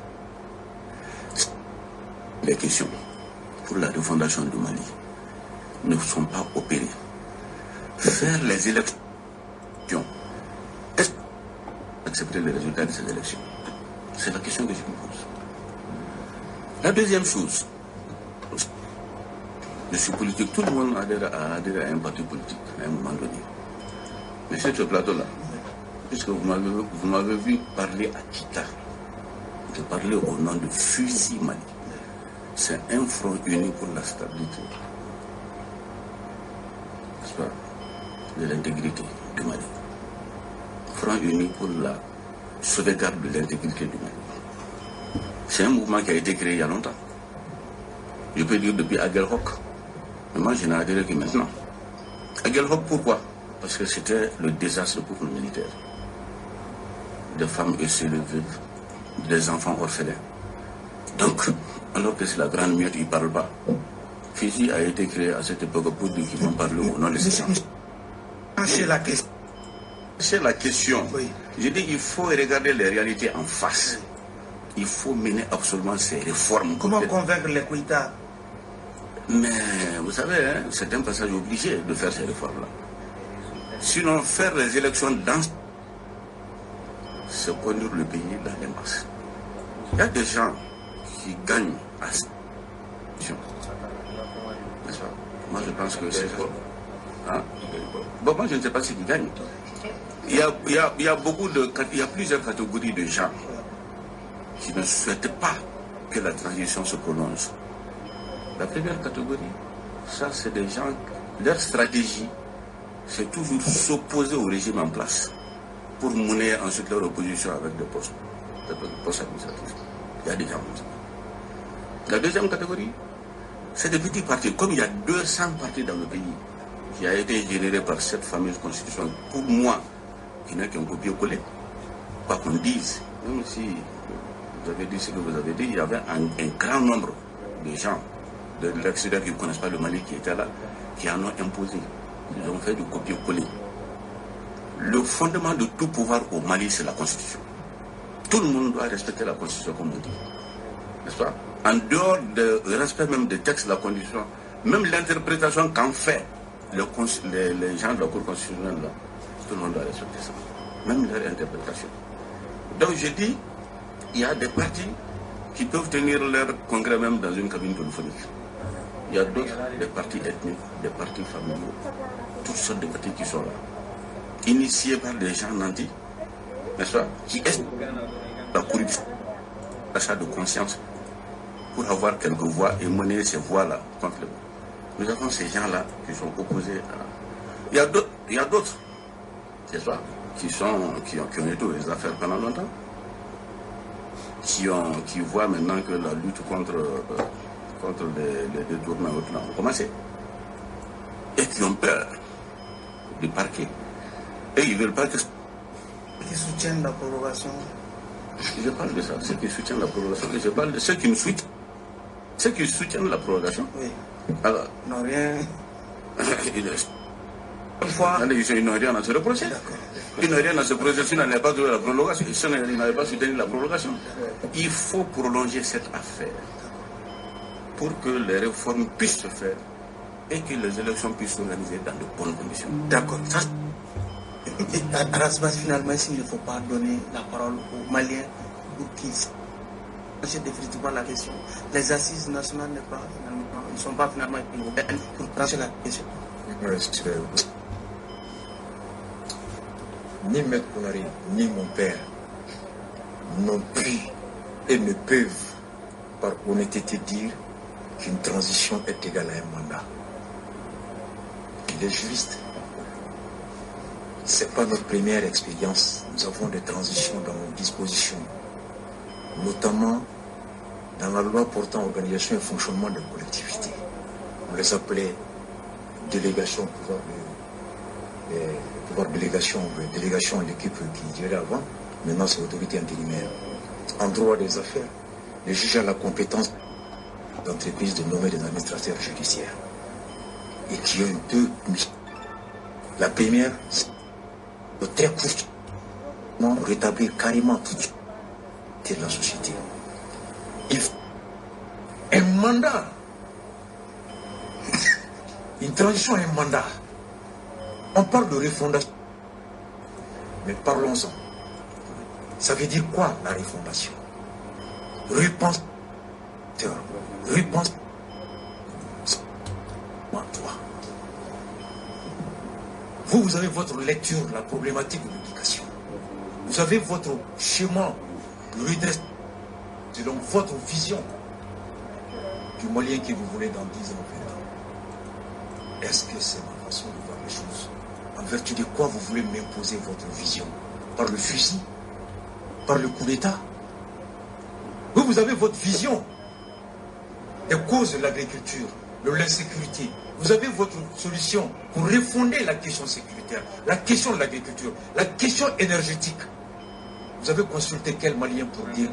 Speaker 3: Les questions pour la refondation du Mali ne sont pas opérées. Faire les élections, est-ce accepter les résultats de ces élections? C'est la question que je me pose. La deuxième chose, je suis politique, tout le monde adhère à un parti politique à un moment donné. Mais sur ce plateau-là, puisque vous m'avez vu parler à Kita, je parlais au nom de Fusi Mali. c'est un front uni pour la stabilité, n'est-ce pas, de l'intégrité du Mali. Front uni pour la sauvegarde de l'intégrité du Mali. C'est un mouvement qui a été créé il y a longtemps. Je peux dire depuis Aguelhok. Mais moi, je n'ai adhéré que maintenant. Aguelhok, pourquoi? Parce que c'était le désastre pour nos militaires. Des femmes et veuves, des enfants orphelins. Donc, alors que c'est la grande muette, ils ne parlent pas. Fiji a été créé à cette époque pour dire qu'ils vont parler au nom de ces gens.
Speaker 1: C'est la question.
Speaker 3: C'est la question.
Speaker 1: Oui.
Speaker 3: Je dis il faut regarder les réalités en face. Il faut mener absolument ces réformes.
Speaker 1: Comment convaincre les Kouïtas?
Speaker 3: Mais vous savez, hein, c'est un passage obligé de faire ces réformes-là. Sinon, faire les élections dans... c'est conduire le pays dans les masses. Il y a des gens qui gagnent à cette élection. N'est-ce pas? Moi, je pense que c'est ça. Hein? Bon, moi, je ne sais pas si ils gagnent. Il y a plusieurs catégories de gens qui ne souhaitent pas que la transition se prolonge. La première catégorie, ça c'est des gens, leur stratégie, c'est toujours s'opposer au régime en place pour mener ensuite leur opposition avec des postes administratifs. Il y a des gens comme ça. La deuxième catégorie, c'est des petits partis. Comme il y a 200 partis dans le pays qui a été généré par cette fameuse constitution, pour moi, qui n'est qu'un copier-coller, quoi qu'on dise, même si vous avez dit ce que vous avez dit, il y avait un grand nombre de gens de l'extérieur qui ne connaissent pas le Mali qui étaient là, qui en ont imposé. Ils ont fait du copier-coller. Le fondement de tout pouvoir au Mali, c'est la Constitution. Tout le monde doit respecter la Constitution, comme on dit. N'est-ce pas? En dehors du respect même des textes de la Constitution, même l'interprétation qu'en fait les gens de la Cour constitutionnelle, là, tout le monde doit respecter ça. Même leur interprétation. Donc je dis, il y a des partis qui peuvent tenir leur congrès même dans une cabine téléphonique. Il y a d'autres, des partis ethniques, des partis familiaux, toutes sortes de partis qui sont là. Initiés par des gens nantis, n'est-ce pas, qui est la corruption, l'achat de conscience, pour avoir quelques voix et mener ces voix-là contre les... Nous avons ces gens-là qui sont opposés à... Il y a d'autres, n'est-ce pas, qui ont été aux affaires pendant longtemps, qui voient maintenant que la lutte contre les détournements a commencé, et qui ont peur du parquet. Et ils ne veulent pas que...
Speaker 1: Qui soutiennent la prorogation.
Speaker 3: Je parle de ça, ceux qui soutiennent la prorogation. Je parle de ceux qui nous soutiennent. Ceux qui soutiennent la prorogation.
Speaker 1: Oui.
Speaker 3: Alors,
Speaker 1: non, rien.
Speaker 3: Une fois, ils n'ont rien à se reprocher. Ils n'ont rien à se reprocher s'ils n'avaient pas trouvé la prolongation. S'ils n'avaient pas soutenu la prolongation. Il faut prolonger cette affaire pour que les réformes puissent se faire et que les élections puissent s'organiser dans de bonnes conditions.
Speaker 1: D'accord. À la base, finalement, s'il ne faut pas donner la parole aux Maliens pour qu'ils c'est définitivement la question. Les assises nationales ne sont pas finalement européennes pour trancher la question.
Speaker 4: Ni M. Kounari, ni mon père n'ont pu et ne peuvent par honnêteté dire qu'une transition est égale à un mandat. Il est juriste. Ce n'est pas notre première expérience. Nous avons des transitions dans nos dispositions, notamment dans la loi portant organisation et fonctionnement des collectivités. On les appelait délégation, délégation à l'équipe qui dirait avant. Maintenant, c'est l'autorité intérimaire. En droit des affaires, le juge a la compétence d'entreprise de nommer des administrateurs judiciaires et qui ont deux missions. La première, c'est de très courtement rétablir carrément toute la société. Il faut un mandat. Une transition à un mandat. On parle de refondation. Mais parlons-en. Ça veut dire quoi la refondation? Repense. Repense. Vous avez votre lecture de la problématique de l'éducation. Vous avez votre schéma de redressement selon votre vision. du Malien que vous voulez dans 10 ans, 20 ans. Est-ce que c'est ma façon de voir les choses? En vertu de quoi vous voulez m'imposer votre vision? Par le fusil? Par le coup d'État? Vous avez votre vision des causes de l'agriculture, de l'insécurité. Vous avez votre solution pour refonder la question sécuritaire, la question de l'agriculture, la question énergétique. Vous avez consulté quel Malien pour dire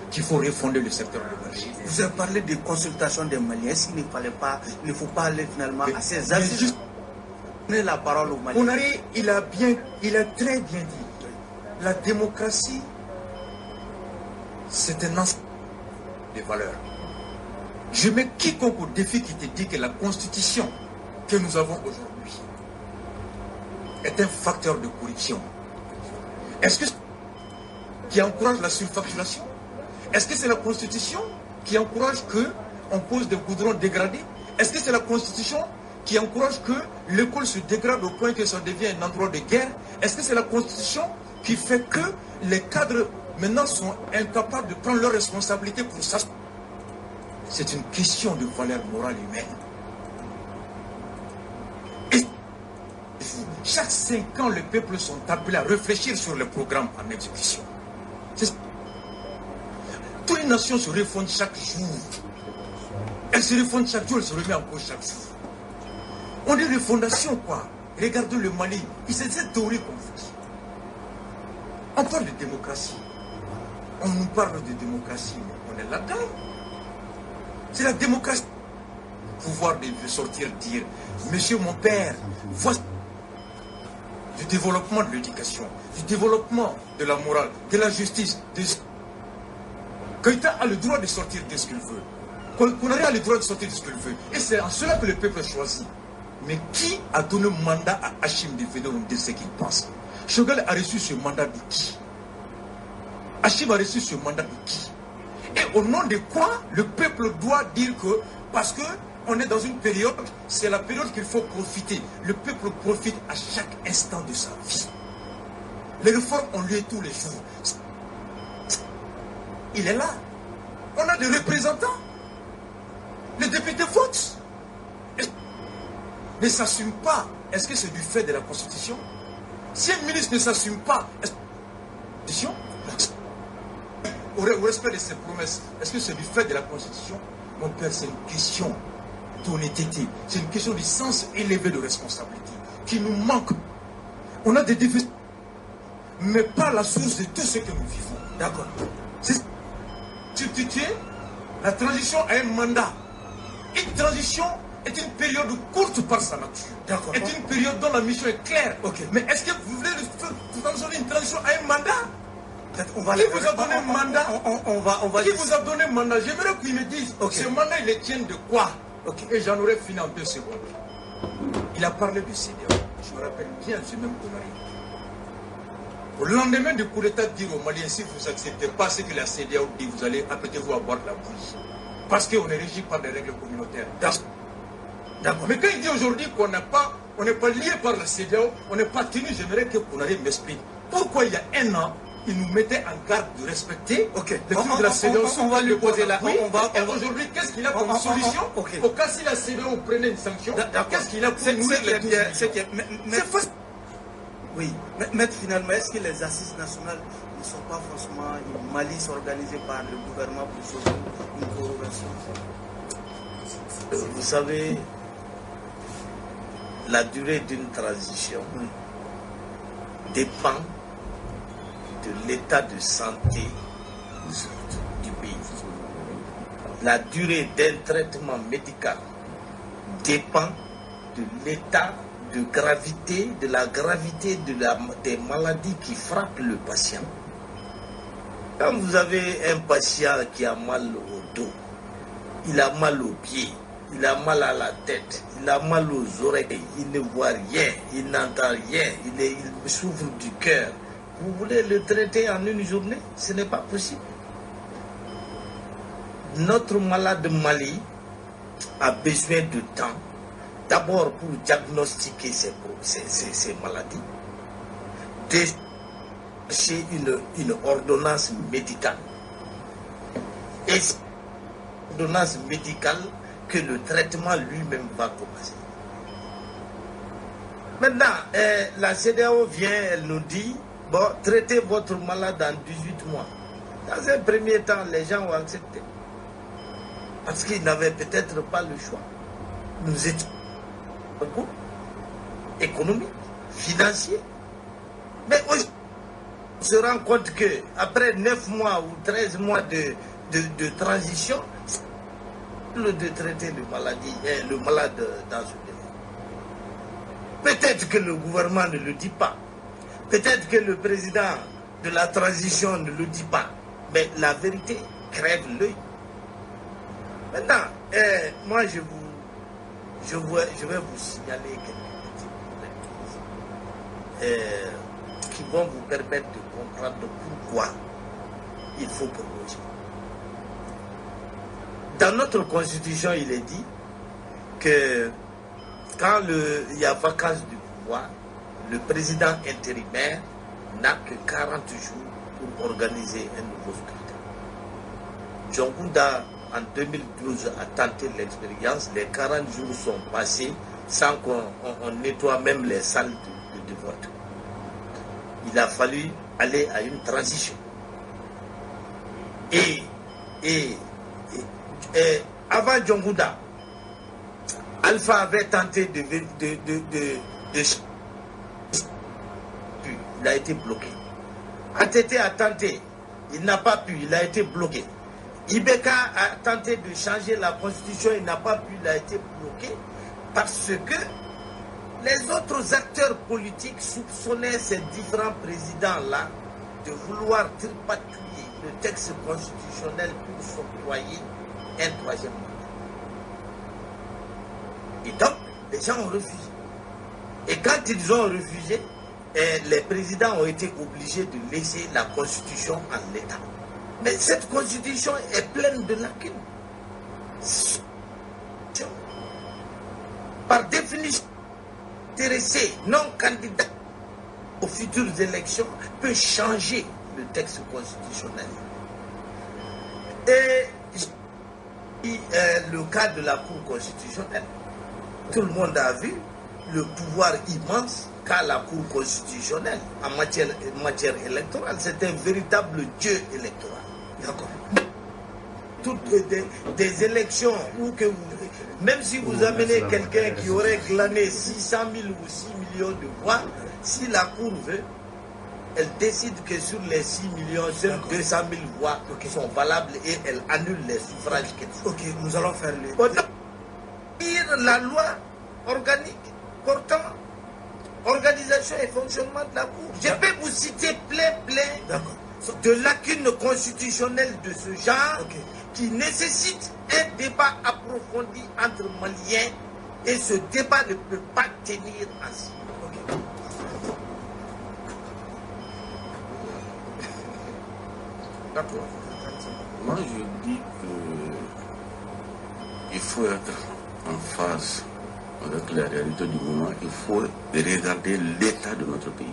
Speaker 4: qu'il faut refonder le secteur de l'énergie?
Speaker 6: Vous avez parlé de consultation des Maliens. Est-ce qu'il ne faut pas aller finalement à ces assises? Donnez la parole aux Maliens.
Speaker 4: Konaré, il a très bien dit. La démocratie, c'est un ensemble de valeurs. Je mets quiconque au défi qui te dit que la constitution que nous avons aujourd'hui est un facteur de corruption. Est-ce que qui encourage la surfacturation? Est-ce que c'est la constitution qui encourage qu'on pose des goudrons dégradés? Est-ce que c'est la constitution qui encourage que l'école se dégrade au point que ça devient un endroit de guerre? Est-ce que c'est la constitution qui fait que les cadres maintenant sont incapables de prendre leurs responsabilités pour ça? C'est une question de valeur morale humaine. Et chaque 5 ans, les peuples sont appelés à réfléchir sur le programme en exécution. Toutes les nations se refondent chaque jour. Elles se refondent chaque jour, elles se remettent en cause chaque jour. On dit refondation, quoi. Regardez le Mali. C'est cette théorie qu'on vous dit. On parle de démocratie. On nous parle de démocratie, mais on est là-dedans. C'est la démocratie. Pouvoir de sortir dire, monsieur mon père, voici du développement de l'éducation, du développement de la morale, de la justice. Keïta a le droit de sortir de ce qu'il veut. Konaré a le droit de sortir de ce qu'il veut. Et c'est en cela que le peuple choisit. Mais qui a donné mandat à Hachim de venir nous dire ce qu'il pense? Choguel a reçu ce mandat de qui? Hachim a reçu ce mandat de qui? Et au nom de quoi le peuple doit dire que, parce qu'on est dans une période, c'est la période qu'il faut profiter. Le peuple profite à chaque instant de sa vie. Les réformes ont lieu tous les jours. Il est là. On a des représentants. Les députés votent. Ne s'assume pas. Est-ce que c'est du fait de la Constitution? Si un ministre ne s'assume pas, est-ce que au respect de ses promesses, est-ce que c'est du fait de la Constitution? Mon père, c'est une question d'honnêteté. C'est une question du sens élevé de responsabilité qui nous manque. On a des défis, mais pas la source de tout ce que nous vivons. D'accord. Substituer la transition à un mandat. Une transition est une période courte par sa nature. D'accord. Est une période dont la mission est claire. Okay. Mais est-ce que vous voulez transformer une transition à un mandat? Qui vous a donné un mandat? Qui vous a donné un mandat? J'aimerais qu'ils me disent, ce mandat, il est tient de quoi? Et j'en aurais fini en 2 secondes. Il a parlé de CEDEAO. Je me rappelle bien ce même Konaré. Au lendemain du coup d'État, dire aux Maliens, si vous n'acceptez pas ce que la CEDEAO dit, vous allez apprêtez-vous à boire de la bouillie. Parce qu'on est régi par des règles communautaires. D'accord. Mais quand il dit aujourd'hui qu'on n'est pas lié par la CEDEAO, on n'est pas tenu, j'aimerais que Konaré m'explique. Pourquoi il y a 1 an, il nous mettait en garde de respecter les trucs de la CEDEAO? On va lui poser la... Et aujourd'hui, qu'est-ce qu'il a comme solution? Au cas si la CEDEAO prenait une sanction, qu'est-ce qu'il a pour nourrir les tout? C'est facile.
Speaker 6: Oui, mais finalement, est-ce que les assises nationales ne sont pas forcément une malice organisée par le gouvernement pour sauver une prorogation? Vous savez, la durée d'une transition dépend de l'état de santé du pays. La durée d'un traitement médical dépend de l'état de gravité, de la gravité des maladies qui frappent le patient. Quand vous avez un patient qui a mal au dos, il a mal aux pieds, il a mal à la tête, il a mal aux oreilles, il ne voit rien, il n'entend rien, il souffre du cœur. Vous voulez le traiter en une journée? Ce n'est pas possible. Notre malade Mali a besoin de temps. D'abord pour diagnostiquer ces maladies, chercher une ordonnance médicale. Et l'ordonnance médicale que le traitement lui-même va commencer. Maintenant, la CEDEAO vient, elle nous dit, bon, traitez votre malade en 18 mois. Dans un premier temps, les gens ont accepté. Parce qu'ils n'avaient peut-être pas le choix. Nous étions économiques, financiers. Mais aujourd'hui, on se rend compte qu'après 9 mois ou 13 mois de transition, c'est de traiter le malade dans ce délai. Peut-être que le gouvernement ne le dit pas. Peut-être que le président de la transition ne le dit pas. Mais la vérité crève l'œil. Maintenant, moi je vais vous signaler quelques petits problèmes qui vont vous permettre de comprendre pourquoi il faut prolonger. Dans notre constitution, il est dit que quand il y a vacance du pouvoir, le président intérimaire n'a que 40 jours pour organiser un nouveau scrutin. Djongouda, en 2012, a tenté l'expérience. Les 40 jours sont passés sans qu'on nettoie même les salles de vote. Il a fallu aller à une transition. Et avant Djongouda, Alpha avait tenté il a été bloqué. ATT a tenté, il n'a pas pu, il a été bloqué. Ibeka a tenté de changer la constitution, il n'a pas pu, il a été bloqué parce que les autres acteurs politiques soupçonnaient ces différents présidents-là de vouloir tripatouiller le texte constitutionnel pour s'octroyer un troisième mandat. Et donc, les gens ont refusé. Et quand ils ont refusé, les présidents ont été obligés de laisser la constitution en l'état. Mais cette constitution est pleine de lacunes. Par définition, intéressé, non candidat aux futures élections peut changer le texte constitutionnel. Et le cas de la Cour constitutionnelle, tout le monde a vu le pouvoir immense qu'a la Cour constitutionnelle en matière électorale. C'est un véritable dieu électoral. D'accord. Toutes des élections où que même si vous amenez quelqu'un qui aurait glané 600 000 ou 6 millions de voix, si la Cour veut, elle décide que sur les 6 millions, seuls 200 000 voix qui sont valables et elle annule les suffrages qu'elle fait.
Speaker 7: Ok, nous allons faire le...
Speaker 6: La loi organique portant organisation et fonctionnement de la Cour. Je peux vous citer plein de lacunes constitutionnelles de ce genre qui nécessitent un débat approfondi entre Maliens et ce débat ne peut pas tenir ainsi.
Speaker 3: D'accord. Moi je dis qu'il faut être en phase avec la réalité du moment, il faut regarder l'état de notre pays.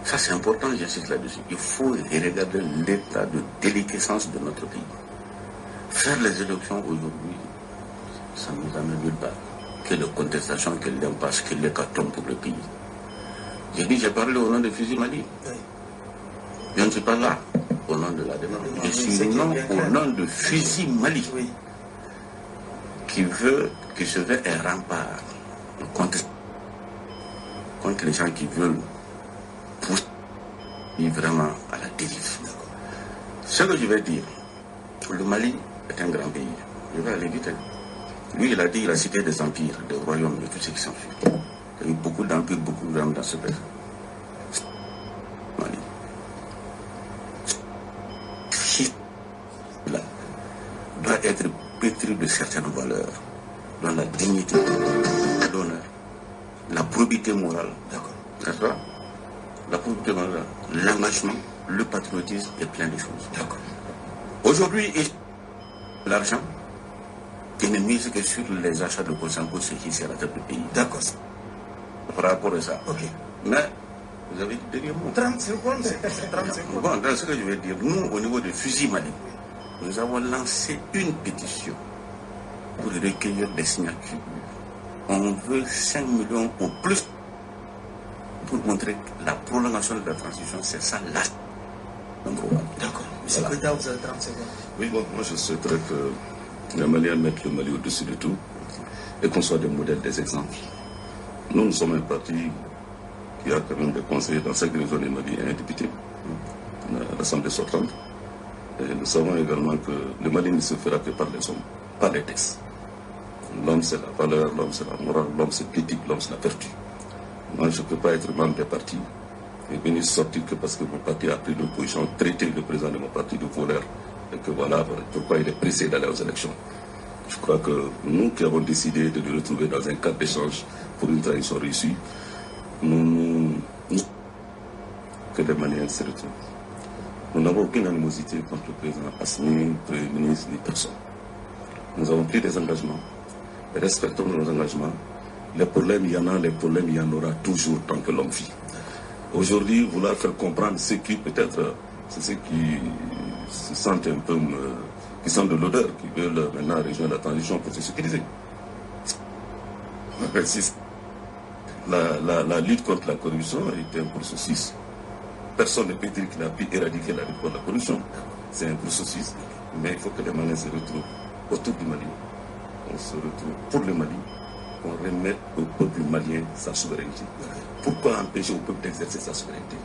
Speaker 3: Ça c'est important, j'insiste là-dessus. Il faut regarder l'état de déliquescence de notre pays. Faire les élections aujourd'hui, ça nous amène nulle part. Quelle contestation, quelle impasse, quelle hécatombe pour le pays. J'ai parlé au nom de Fusil Mali. Je ne suis pas là au nom de la demande. Je suis au nom de Fusil Mali. Qui se veut un rempart contre les gens qui veulent pousser vraiment à la dérive. Ce que je vais dire, le Mali est un grand pays. Je vais aller vite. Lui, il a dit, il a cité des empires, des royaumes, de tout ce qui s'enfuit. Il y a eu beaucoup d'empires, beaucoup de royaumes dans ce pays. Mali. Là, doit être pétri de certaines valeurs, dans la dignité, l'honneur, la probité morale, n'est-ce pas? La probité morale, l'engagement, le patriotisme et plein de choses. Aujourd'hui, l'argent, il ne mise que sur les achats de conscience pour ce qui sert à la tête du pays.
Speaker 7: D'accord.
Speaker 3: Par rapport à ça. Mais, vous avez dit derrière moi.
Speaker 7: 30 secondes, c'est 30 secondes.
Speaker 3: Bon, dans ce que je vais dire, nous, au niveau de Fusil Mali, nous avons lancé une pétition pour recueillir des signatures. On veut 5 millions au plus pour montrer que la prolongation de la transition, c'est ça la number one.
Speaker 6: D'accord. Monsieur Koïta, vous avez 30 secondes.
Speaker 2: Oui, bon, moi je souhaiterais que les Maliens mettent le Mali au-dessus de tout et qu'on soit des modèles, des exemples. Nous sommes un parti qui a quand même des conseillers dans 5 régions du Mali et un député à l'Assemblée sortante. Et nous savons également que le Mali ne se fera que par les hommes, pas les textes. L'homme c'est la valeur, l'homme c'est la morale, l'homme c'est l'éthique, l'homme c'est la vertu. Moi je ne peux pas être membre des partis et venir sortir que parce que mon parti a pris l'opposition, traiter le président de mon parti de voleur et que voilà pourquoi il est pressé d'aller aux élections. Je crois que nous qui avons décidé de nous retrouver dans un cadre d'échange pour une transition réussie, nous que les Maliens se retrouvent. Nous n'avons aucune animosité contre le président Assimi, le Premier ministre, ni personne. Nous avons pris des engagements, respectons nos engagements. Les problèmes, il y en a, les problèmes, il y en aura toujours tant que l'homme vit. Aujourd'hui, vouloir faire comprendre ceux qui, peut-être, c'est ceux qui se sentent un peu, qui sentent de l'odeur, qui veulent maintenant rejoindre la transition pour se sécuriser. La lutte contre la corruption est un processus. Personne ne peut dire qu'il a pu éradiquer la lutte contre la corruption. C'est un processus. Mais il faut que les Maliens se retrouvent autour du Mali. On se retrouve pour le Mali. On remet au peuple malien sa souveraineté. Pourquoi empêcher au peuple d'exercer sa souveraineté?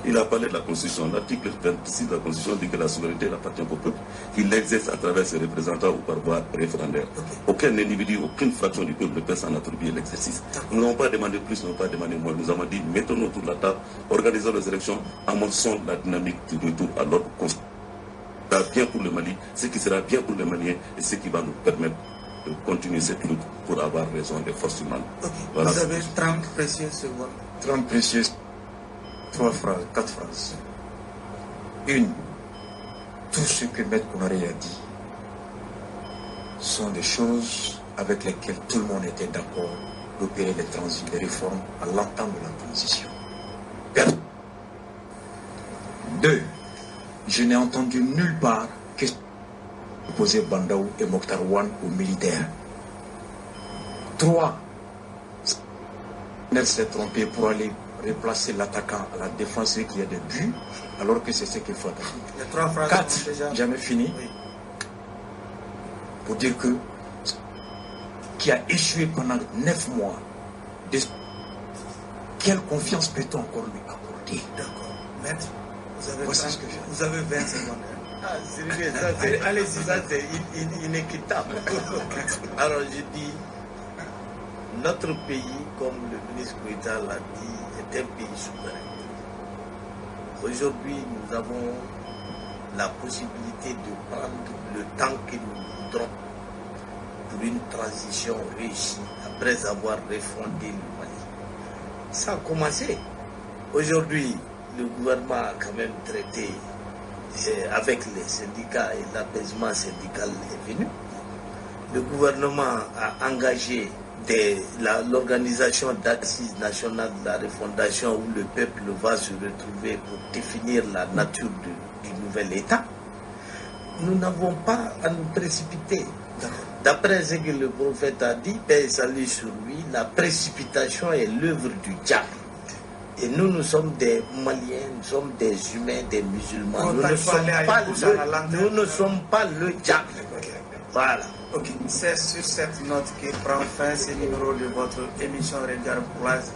Speaker 2: Il a parlé de la Constitution. L'article 26 de la Constitution dit que la souveraineté appartient au peuple. Il l'exerce à travers ses représentants ou par voie référendaire. Aucun individu, aucune fraction du peuple ne peut s'en attribuer l'exercice. Nous n'avons pas demandé plus, nous n'avons pas demandé moins. Nous avons dit, mettons-nous autour de la table, organisons les élections, amorçons la dynamique du retour à l'ordre constitutionnel. Ce qui sera bien pour le Mali, ce qui sera bien pour les Maliens et ce qui va nous permettre de continuer cette lutte pour avoir raison des forces humaines.
Speaker 6: Voilà. Vous avez 30 précieuses secondes.
Speaker 4: 30 précieuses, 3 phrases, 4 phrases. Une, tout ce que M. Konaré a dit sont des choses avec lesquelles tout le monde était d'accord d'opérer les réformes à l'entame de la transition. 2, je n'ai entendu nulle part que opposer Bandaou et Mokhtar Ouane aux militaires. 3, elle s'est trompée pour aller replacer l'attaquant à la défense qui a des buts, alors que c'est ce qu'il faut attaquer. 4, jamais fini, oui. Pour dire que qui a échoué pendant 9 mois, quelle confiance peut-on encore lui accorder?
Speaker 6: D'accord. Maître,
Speaker 4: vous
Speaker 6: avez 20 secondes. Allez-y, ça c'est inéquitable. Alors je dis, notre pays, comme le ministre Koïta l'a dit, est un pays souverain. Aujourd'hui, nous avons la possibilité de prendre le temps que nous voudrons pour une transition réussie après avoir refondé le Mali. Ça a commencé. Aujourd'hui, le gouvernement a quand même traité avec les syndicats et l'apaisement syndical est venu. Le gouvernement a engagé l'organisation d'assises nationales de la refondation où le peuple va se retrouver pour définir la nature du nouvel État. Nous n'avons pas à nous précipiter. D'après ce que le prophète a dit, paix et salut sur lui, la précipitation est l'œuvre du diable. Et nous, nous sommes des Maliens, nous sommes des humains, des musulmans. Nous ne sommes pas le diable. Voilà. Ok, c'est sur cette note que prend fin ce numéro de votre émission Regard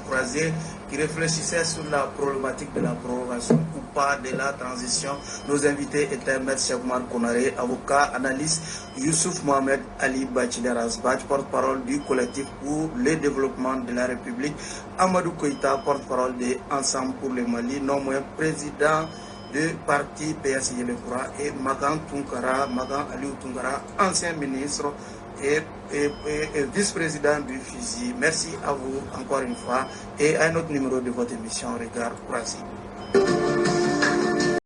Speaker 6: Croisé qui réfléchissait sur la problématique de la prorogation ou pas de la transition. Nos invités étaient M. Cheikh-Oumar Konaré, avocat, analyste, Youssouf Mohamed Ali Bachiler Asbach, porte-parole du collectif pour le développement de la République, Amadou Koïta, porte-parole de Ensemble pour le Mali, non moins président du parti PS Yelekura et Magan Aliou Tunkara, ancien ministre et vice-président du FUSI. Merci à vous encore une fois et à un autre numéro de votre émission Regard Croisé.